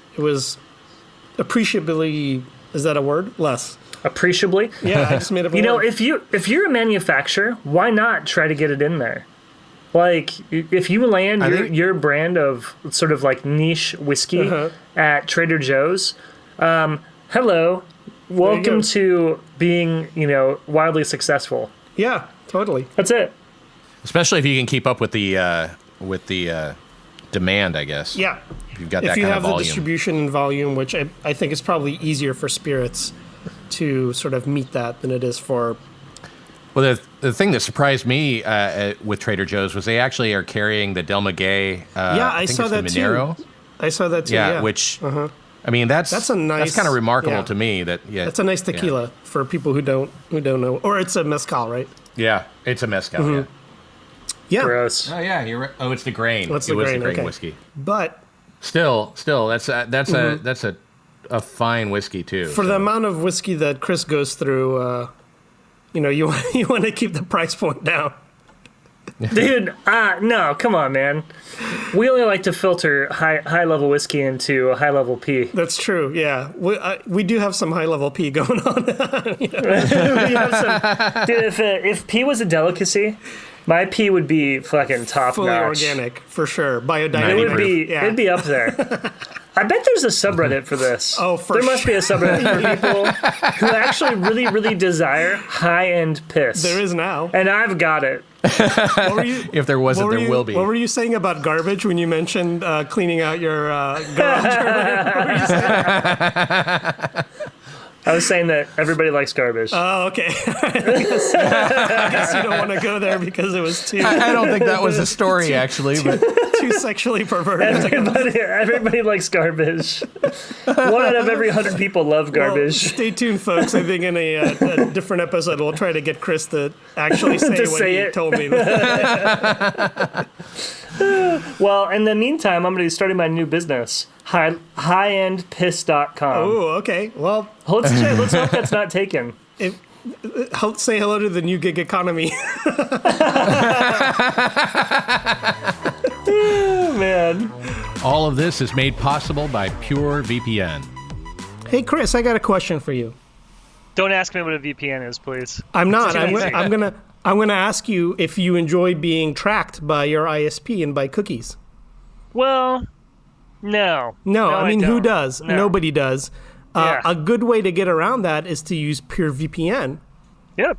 appreciably. Is that a word? Less. Appreciably. Yeah, I just made up. A You know, word. if you're a manufacturer, why not try to get it in there? Like, if you land your brand of sort of like niche whiskey at Trader Joe's, hello, welcome go. to being, wildly successful. Yeah, totally. That's it. Especially if you can keep up with the demand, I guess. Yeah. If you've got If that you kind have of the volume. distribution and volume, which I think is probably easier for spirits to sort of meet that than it is for. Well, the thing that surprised me with Trader Joe's was they actually are carrying the Del Maguey. Yeah, I think saw it's the that too. Monero. I saw that too. Yeah, Yeah, which I mean that's a nice- that's kind of remarkable yeah. to me. That that's a nice tequila for people who don't know, or it's a mezcal, right? Yeah, it's a mezcal. Yeah. Yeah, Gross. Oh yeah, you're right. Oh, it's the grain. What's it the was grain? the grain Okay. whiskey. but Still, that's a fine whiskey too. for the amount of whiskey that Chris goes through, you want to keep the price point down. Dude, no, come on, man. We only like to filter high level whiskey into a high level pee. That's true. Yeah, we do have some high level pee going on. We have some, dude, if pee was a delicacy, my pee would be fucking top Fully notch. organic for sure. It Biodynamic. would be. Yeah. It'd be up there. I bet there's a subreddit for this. Oh, for there must be a subreddit for people who actually really, really desire high-end piss. There is now. and I've got it. What were you, if there wasn't, there will be. What were you saying about garbage when you mentioned cleaning out your garage earlier? What were you saying? I was saying that everybody likes garbage. Oh, okay. I guess you don't want to go there because it was too I don't think that was the story actually, but too sexually perverted. Everybody likes garbage. 1 out of every 100 people love Well, garbage. stay tuned, folks. I think in a different episode, we'll try to get Chris to actually say To what say he it. told me. Well, in the meantime, I'm going to be starting my new business. Highendpiss.com. Oh, okay. Well, Let's check. Let's hope that's not taken. say hello to the new gig economy. Oh, man. All of this is made possible by Pure VPN. Hey, Chris, I got a question for you. Don't ask me what a VPN is, please. I'm not. too easy. I'm gonna ask you if you enjoy being tracked by your ISP and by cookies. Well, no. No, I mean, who don't. does? No. Nobody does. Yeah. A good way to get around that is to use Pure VPN. Yep.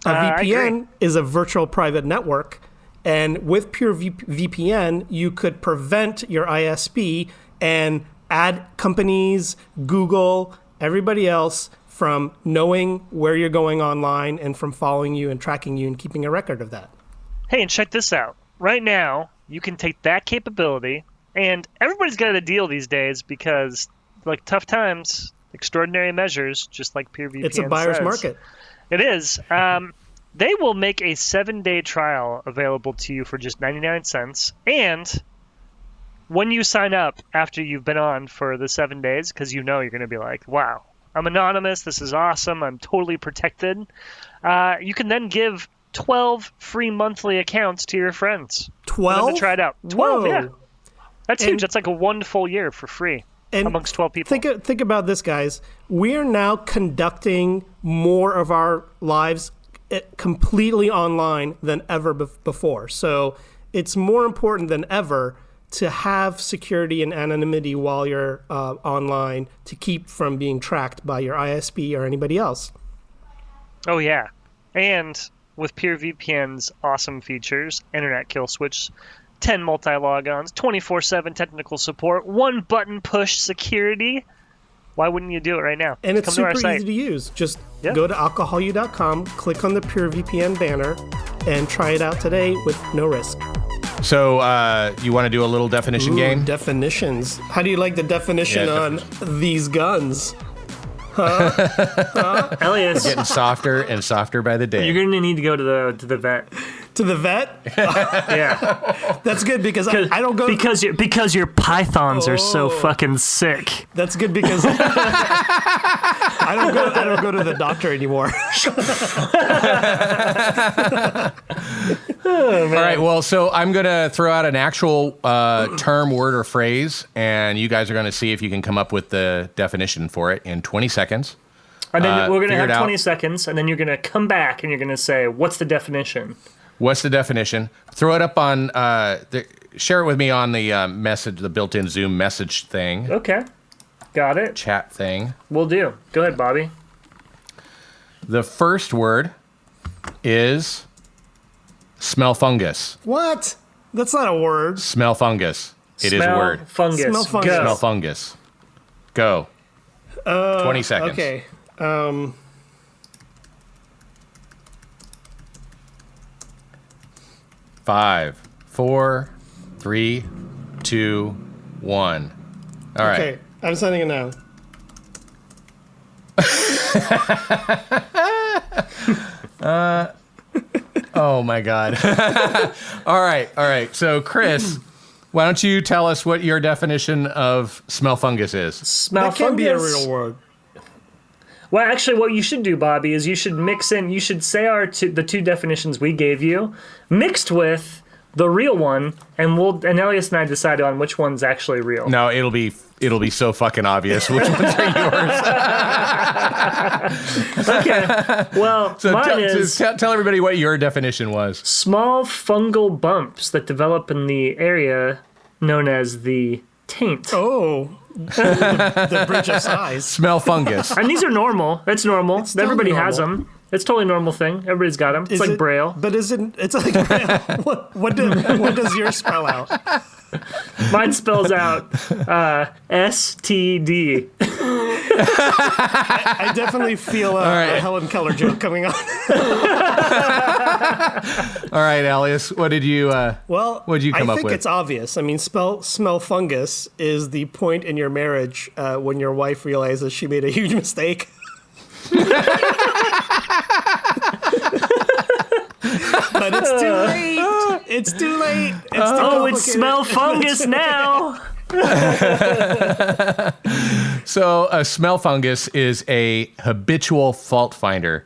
A I agree. VPN is a virtual private network, and with Pure VPN, you could prevent your ISP and ad companies, Google, everybody else from knowing where you're going online and from following you and tracking you and keeping a record of that. Hey, and check this out. Right now, you can take that capability, and everybody's got a deal these days because, like, tough times, extraordinary measures, just like Pure VPN It's a buyer's says. market. It is. They will make a 7-day trial available to you for just 99 cents. And when you sign up after you've been on for the 7 days, because you know you're going to be like, wow, I'm anonymous, this is awesome, I'm totally protected, you can then give 12 free monthly accounts to your friends. 12? To try it out. 12, Whoa. yeah. That's And- huge. That's like a 1 full year for free And amongst 12 people. Think about this, guys. We're now conducting more of our lives completely online than ever before. So it's more important than ever to have security and anonymity while you're online to keep from being tracked by your ISP or anybody else. Oh, yeah. And with PureVPN's awesome features, internet kill switch, 10 multi-logons, 24/7 technical support, 1-button push security. Why wouldn't you do it right now? And it's Come to our super site. easy to use. Just Yeah. go to alcoholu.com, click on the PureVPN banner, and try it out today with no risk. So you want to do a little definition game? Definitions. How do you like the definition Yeah, on these guns? Elyas, Getting softer and softer by the day. you're going to need to go to the vet. To the vet? Yeah. That's good because I don't go. Because your pythons are so fucking sick. That's good because I don't go to the doctor anymore. All right, well, so I'm going to throw out an actual term, word, or phrase, and you guys are going to see if you can come up with the definition for it in 20 seconds. And then we're going to figure have it out. 20 seconds, and then you're going to come back and you're going to say, what's the definition? What's the definition? Throw it up on, share it with me on the message, the built-in Zoom message thing, Okay. Got it. chat thing. Will do. Go ahead, Bobby. The first word is smell fungus. What? That's not a word. Smell fungus. It is a word. Fungus. Smell fungus. Go. Smell fungus. Go. 20 seconds. Okay. 5, 4, 3, 2, 1. All right. Okay. I'm sending it now. Oh my God. All right. So, Chris, why don't you tell us what your definition of smell fungus is? Smell That can be a fungus. real word. Well, actually, what you should do, Bobby, is you should mix in. You should say the two definitions we gave you, mixed with the real one, and Elyas and I decide on which one's actually real. No, it'll be so fucking obvious which ones are yours. Okay. Well, So mine is tell everybody what your definition was. small fungal bumps that develop in the area known as the taint. Oh. the bridge of size. Smell fungus. And these are normal. It's normal. totally Everybody has normal. them. It's a totally normal thing. Everybody's got them. It's Is like it- Braille. But it's like Braille. What does yours spell out? Mine spells out STD. I definitely feel a Helen Keller joke coming on. All right, Elyas, what did you Well, What'd you come I up think with? it's obvious. I mean, smell fungus is the point in your marriage when your wife realizes she made a huge mistake. But it's too late. It's too late. It's too Oh, complicated. it's smell fungus now. So a smell fungus is a habitual fault finder.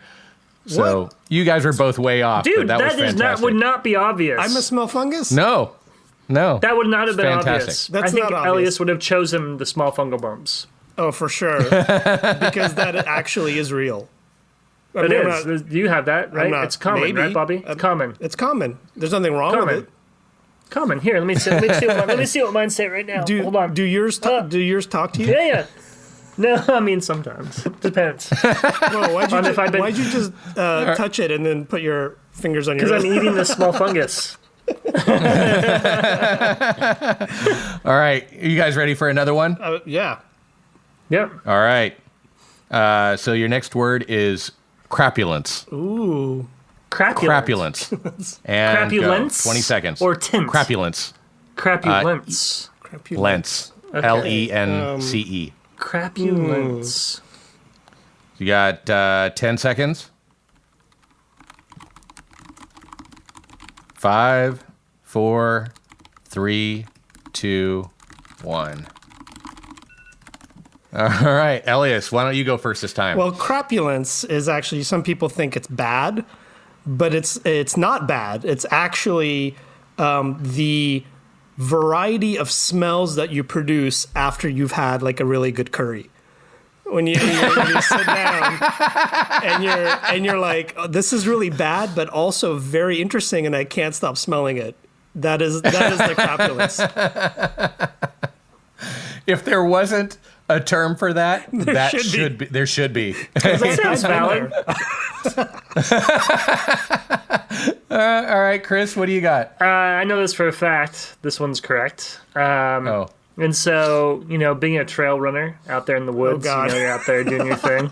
So What? you guys were both way off. Dude, but that was that is fantastic. would not be obvious. I'm a smell fungus? No. That would not have been fantastic. obvious. That's I think not obvious. Elias would have chosen the small fungal bumps. Oh, for sure. Because that actually is real. It is. You have that, right? not. It's common, Maybe. right, Bobby? It's common. It's common. There's nothing wrong Common. with it. Common. Here, let me see. Let me see what mine say right now. Hold on. Do yours talk to you? Yeah. No, I mean sometimes. Depends. Well, why'd you If I've been- just touch it and then put your fingers on your Because I'm wrist? eating this small fungus. All right. You guys ready for another one? Yeah. Yep. All right. So your next word is crapulence. Ooh. Crapulence. Crapulence. And go. Crapulence? 20 seconds. Or tint? Crapulence. Crapulence. Lence. Lence. Crapulence. You got 10 seconds. 5, 4, 3, 2, 1. All right, Elias, why don't you go first this time? Well, crapulence is actually, some people think it's bad, but it's not bad. It's actually the variety of smells that you produce after you've had like a really good curry. When you sit down and you're like, oh, this is really bad, but also very interesting, and I can't stop smelling it. That is the crapulence. If there wasn't a term for that, there should be. That sounds valid. All right, Chris, what do you got? I know this for a fact. This one's correct. Oh. And so, being a trail runner out there in the woods, God. you're out there doing your thing.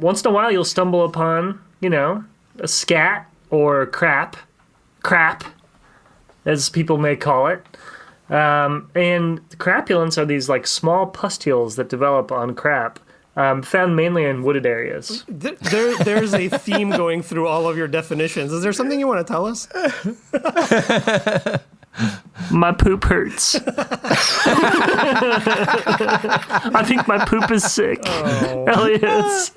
Once in a while, you'll stumble upon, a scat or crap, as people may call it. And crapulence are these like small pustules that develop on crap, found mainly in wooded areas. There's a theme going through all of your definitions. Is there something you want to tell us? My poop hurts. I think my poop is sick. Oh. Elias.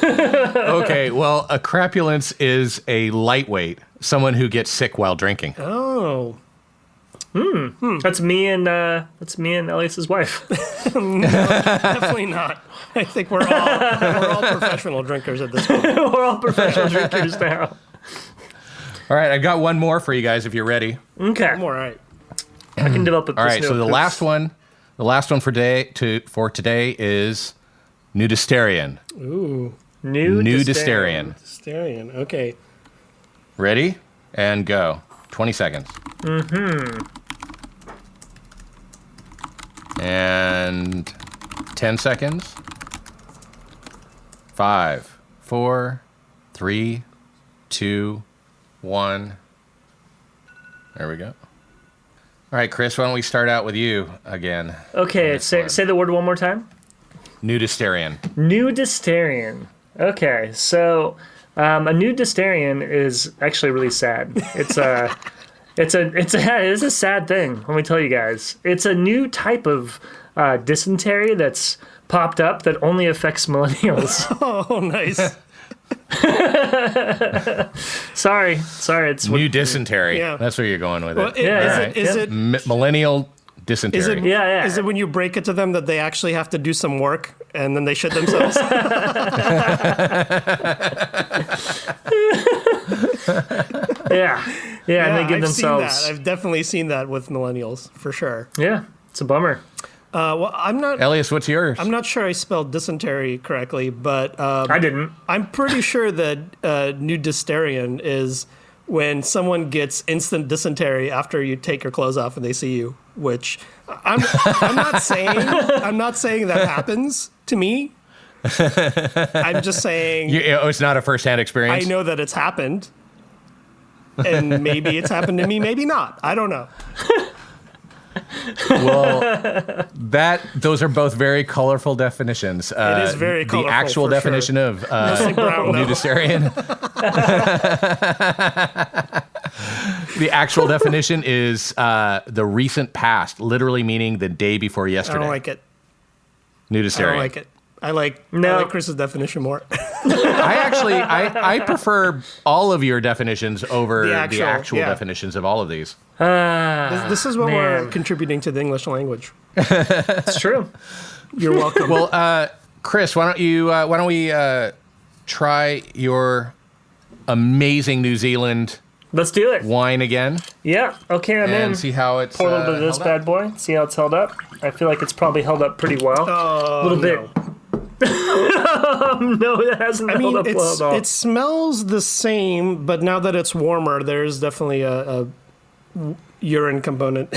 Okay, well, a crapulence is a lightweight, someone who gets sick while drinking. Oh. That's me and Elias's wife. Definitely not. I think we're all professional drinkers at this point. We're all professional drinkers now. All right, I got one more for you guys if you're ready. Okay. I'm all right. I can develop it. All right, so the last one for today is nudistarian. Ooh. Nudistarian. Nudistarian. Okay. Ready? And go. 20 seconds. And 10 seconds. 5, 4, 3, 2, 1. There we go. All right, Chris, why don't we start out with you again? Okay, say the word one more time. Nudistarian. Nudistarian. Okay, so a nudistarian is actually really sad. It's a sad thing. Let me tell you guys. It's a new type of dysentery that's popped up that only affects millennials. Oh, nice. Sorry. It's New dysentery. Yeah. That's where you're going with Well, it. is it Millennial dysentery. Is it, Yeah. Is it when you break it to them that they actually have to do some work and then they shit themselves? Yeah, and they give I've themselves. seen that. I've definitely seen that with millennials, for sure. Yeah, it's a bummer. Well, I'm not Elias, what's yours? I'm not sure I spelled dysentery correctly, but I didn't. I'm pretty sure that nudistarian is when someone gets instant dysentery after you take your clothes off and they see you, which I'm not saying that happens to me. I'm just saying it's not a first-hand experience? I know that it's happened. And maybe it's happened to me, maybe not. I don't know. Well, those are both very colorful definitions. It is very colorful. The actual for definition sure. of Mostly brown, though. nudistarian. The actual definition is the recent past, literally meaning the day before I yesterday. don't like it. Nudistarian. I don't like it. I like Chris's definition more. I prefer all of your definitions over the actual yeah. definitions of all of these. This is what we're contributing to the English language. It's true. You're welcome. Well, Chris, why don't we try your amazing New Zealand Let's do it. wine again? Yeah. Okay, I'm in. And see how it's Pour a little bit of this held up. bad boy. See how it's held up. I feel like it's probably held up pretty well. A little bit. No, it hasn't held up well at all. It smells the same, but now that it's warmer, there's definitely a urine component.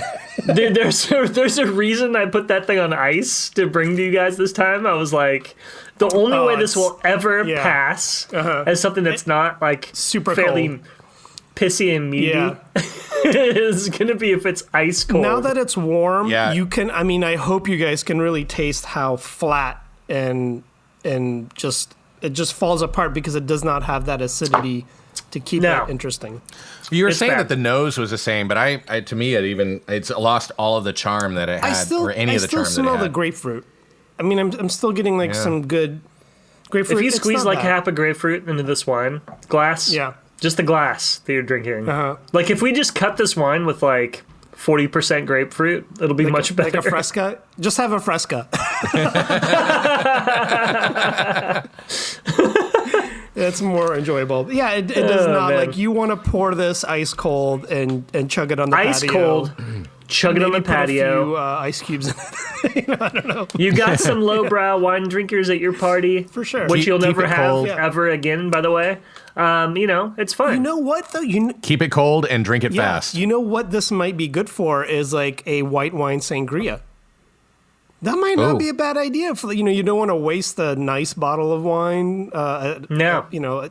Dude, there's a reason I put that thing on ice to bring to you guys this time. I was like, the only way this will ever pass as something that's not like super fairly cold. pissy and meaty is gonna be if it's ice cold. Now that it's warm, Yeah. you can. I mean, I hope you guys can really taste how flat and just it just falls apart because it does not have that acidity to keep it interesting. You were It's saying bad. that the nose was the same, but I to me it's lost all of the charm that it had, or any of the charm that it smell had. the grapefruit. I mean, I'm still getting like some good grapefruit. if you It's squeeze not like bad. half a grapefruit into this wine glass, just the glass that you're drinking. Like if we just cut this wine with like 40% grapefruit, it'll be much better. Like a Fresca? Just have a Fresca. It's more enjoyable. Yeah, it does not. man. Like, you want to pour this ice cold and chug it on the Ice patio. cold, chug it on the Maybe put a patio. few, ice cubes in it. I don't know. You got some lowbrow wine drinkers at your party. For sure. Which you'll Keep never it have cold. ever again, by the way. It's fun. You know what, though? Keep it cold and drink it fast. You know what this might be good for is like a white wine sangria. That might not be a bad idea. For you don't want to waste a nice bottle of wine. No.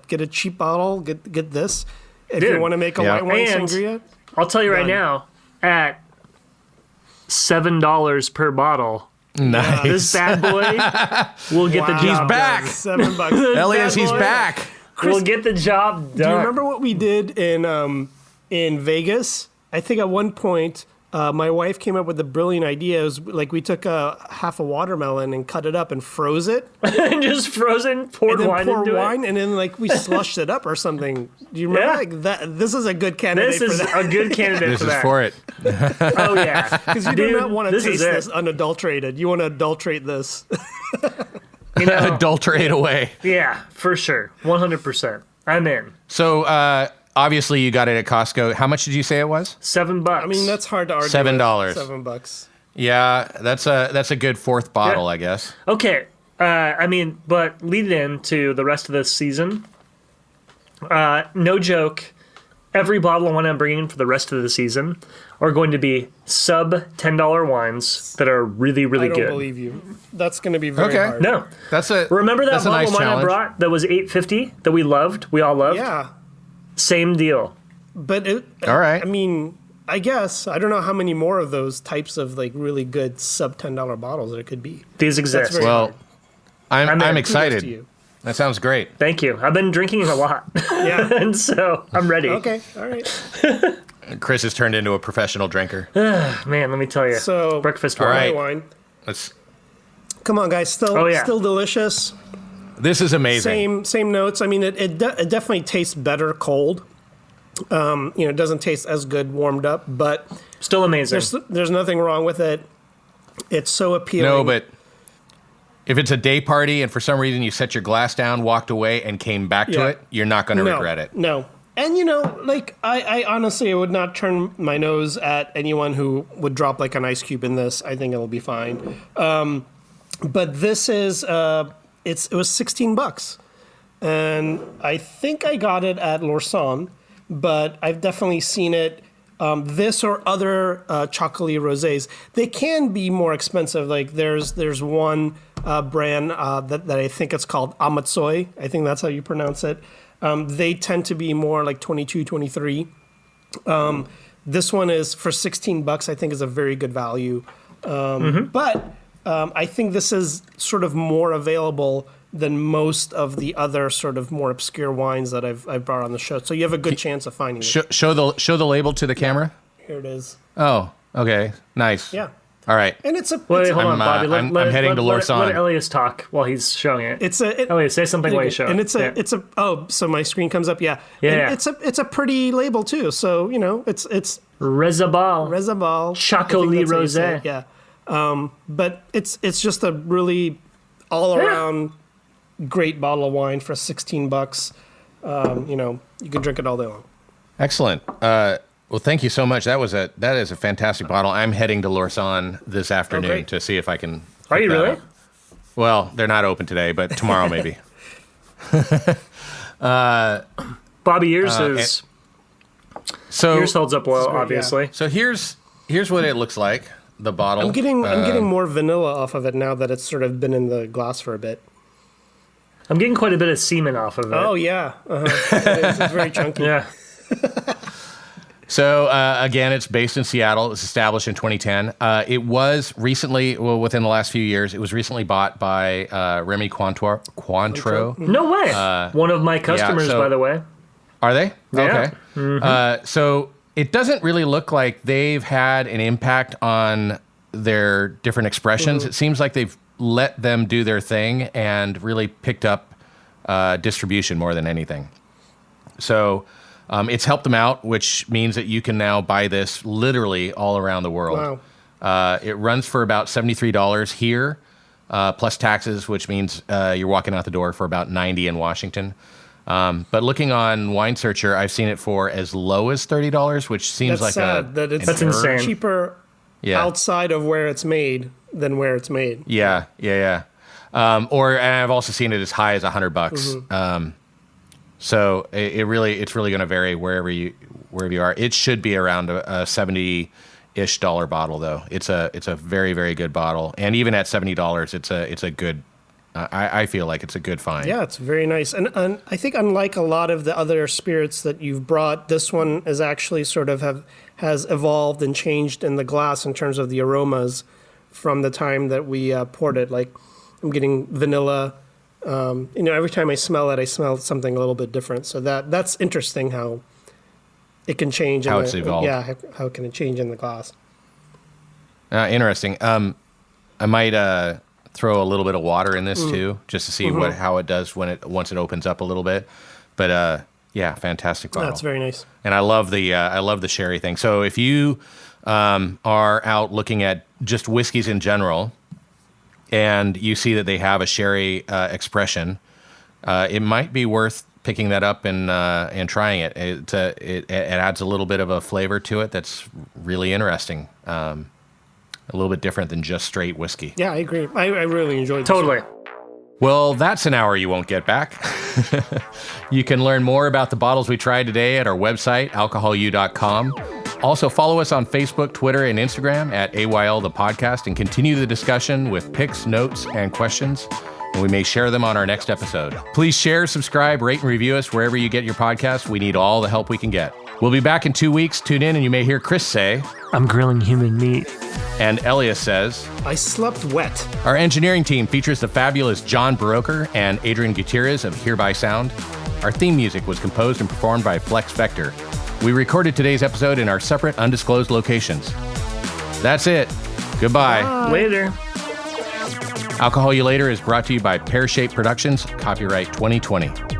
Get a cheap bottle. Get this. If Dude. you want to make a white wine And sangria. I'll tell you right Done. now, at $7 per bottle, Nice. this bad boy will get the Wow. job He's back. done. $7. Elias, bad he's boy. back. We'll get the job done. Do you remember what we did in Vegas? I think at one point my wife came up with a brilliant idea. It was like we took half a watermelon and cut it up and froze it, and just frozen poured and then wine pour into wine, it? and then like we slushed it up or something. Do you remember? Yeah. Like that? This is a good candidate This is for that. a good candidate This for is that. for it. Oh, yeah. Because you Dude, do not want to this is taste it. this unadulterated. You want to adulterate this. Adulterate away. Yeah, for sure. 100%. I'm in. So obviously you got it at Costco. How much did you say it was? $7. I mean, that's hard to argue. $7. with. $7. Yeah, that's a good fourth bottle, Yeah. I guess. Okay. But lead into the rest of this season. No joke. Every bottle of wine I'm bringing for the rest of the season are going to be sub $10 wines that are really, really I don't good. believe you. That's going to be very Okay. hard. No. Remember that that's a bottle nice of wine challenge. I brought that was $8.50 that we loved? We all loved? Yeah. Same deal. But All right. I mean, I guess I don't know how many more of those types of like really good sub $10 bottles there could be. These exist. very- Well, I'm in. Kudos to excited. you. That sounds great. Thank you. I've been drinking a lot. Yeah. And so I'm ready. Okay. All right. Chris has turned into a professional drinker. Man, let me tell you. So Breakfast all wine. right. wine. Let's. Come on, guys. Still, Oh, yeah. still delicious. This is amazing. Same notes. I mean, it definitely tastes better cold. It doesn't taste as good warmed up, but Still amazing. there's nothing wrong with it. It's so appealing. No, but if it's a day party and for some reason you set your glass down, walked away, and came back to Yeah. it, you're not going to regret it. No. And I honestly would not turn my nose at anyone who would drop like an ice cube in this. I think it'll be fine. But this is it was $16, and I think I got it at Lorson, but I've definitely seen it. This or other Txakoli rosés, they can be more expensive. Like there's one brand that I think it's called Amatsoi. I think that's how you pronounce it. They tend to be more like 22, 23. This one is for $16. I think is a very good value. But I think this is sort of more available than most of the other sort of more obscure wines that I've brought on the show. So you have a good chance of finding it. Show the label to the camera. Here it is. Oh, okay, nice. Yeah. All right. And it's a. Wait, hold on, Bobby. I'm heading to Lausanne. Let Elyas talk while he's showing it. Elyas, say something while you show and it. it's a. Oh, so my screen comes up. Yeah. Yeah. And it's a pretty label too. So it's Rezabal. Txakoli Rosé. Yeah. But it's just a really all around great bottle of wine for $16. You can drink it all day long. Excellent. Well, thank you so much. That is a fantastic bottle. I'm heading to Lausanne this afternoon to see if I can. Are you really? Up. Well, they're not open today, but tomorrow maybe. Bobby, yours is. So yours holds up well, obviously. Yeah. So here's what it looks like. The bottle. I'm getting more vanilla off of it now that it's sort of been in the glass for a bit. I'm getting quite a bit of semen off of it. Oh yeah, it's very chunky. Yeah. So, again, it's based in Seattle. It was established in 2010. It was recently, within the last few years, it was recently bought by Remy Cointreau. No way. One of my customers, by the way. Are they? Yeah. Okay. Mm-hmm. So it doesn't really look like they've had an impact on their different expressions. It seems like they've let them do their thing and really picked up distribution more than anything. So... it's helped them out, which means that you can now buy this literally all around the world. Wow. It runs for about $73 here, plus taxes, which means you're walking out the door for about $90 in Washington. But looking on Wine Searcher, I've seen it for as low as $30, which seems That's like sad that it's insane. Cheaper outside of where it's made than where it's made. Yeah. And I've also seen it as high as $100. So it's really going to vary wherever you are. It should be around a $70-ish bottle, though. It's a very, very good bottle, and even at $70, it's a good. I feel like it's a good find. Yeah, it's very nice, and I think unlike a lot of the other spirits that you've brought, this one is actually sort of has evolved and changed in the glass in terms of the aromas from the time that we poured it. Like I'm getting vanilla. Every time I smell it, I smell something a little bit different. So that's interesting how it can change. How it's evolved. Yeah, how can it change in the glass? Interesting. I might throw a little bit of water in this too, just to see how it does once it opens up a little bit. But fantastic bottle. That's very nice. And I love the sherry thing. So if you are out looking at just whiskeys in general, and you see that they have a sherry expression, it might be worth picking that up and trying it. It adds a little bit of a flavor to it that's really interesting. A little bit different than just straight whiskey. Yeah, I agree. I really enjoyed this. Totally. Well, that's an hour you won't get back. You can learn more about the bottles we tried today at our website, alcoholu.com. Also, follow us on Facebook, Twitter, and Instagram at AYL The Podcast and continue the discussion with picks, notes, and questions, and we may share them on our next episode. Please share, subscribe, rate, and review us wherever you get your podcasts. We need all the help we can get. We'll be back in 2 weeks. Tune in, and you may hear Chris say, I'm grilling human meat. And Elyas says, I slept wet. Our engineering team features the fabulous John Baroker and Adrian Gutierrez of Hereby Sound. Our theme music was composed and performed by Flex Vector. We recorded today's episode in our separate, undisclosed locations. That's it. Goodbye. Bye. Later. Alcohol You Later is brought to you by Pear Shape Productions, copyright 2020.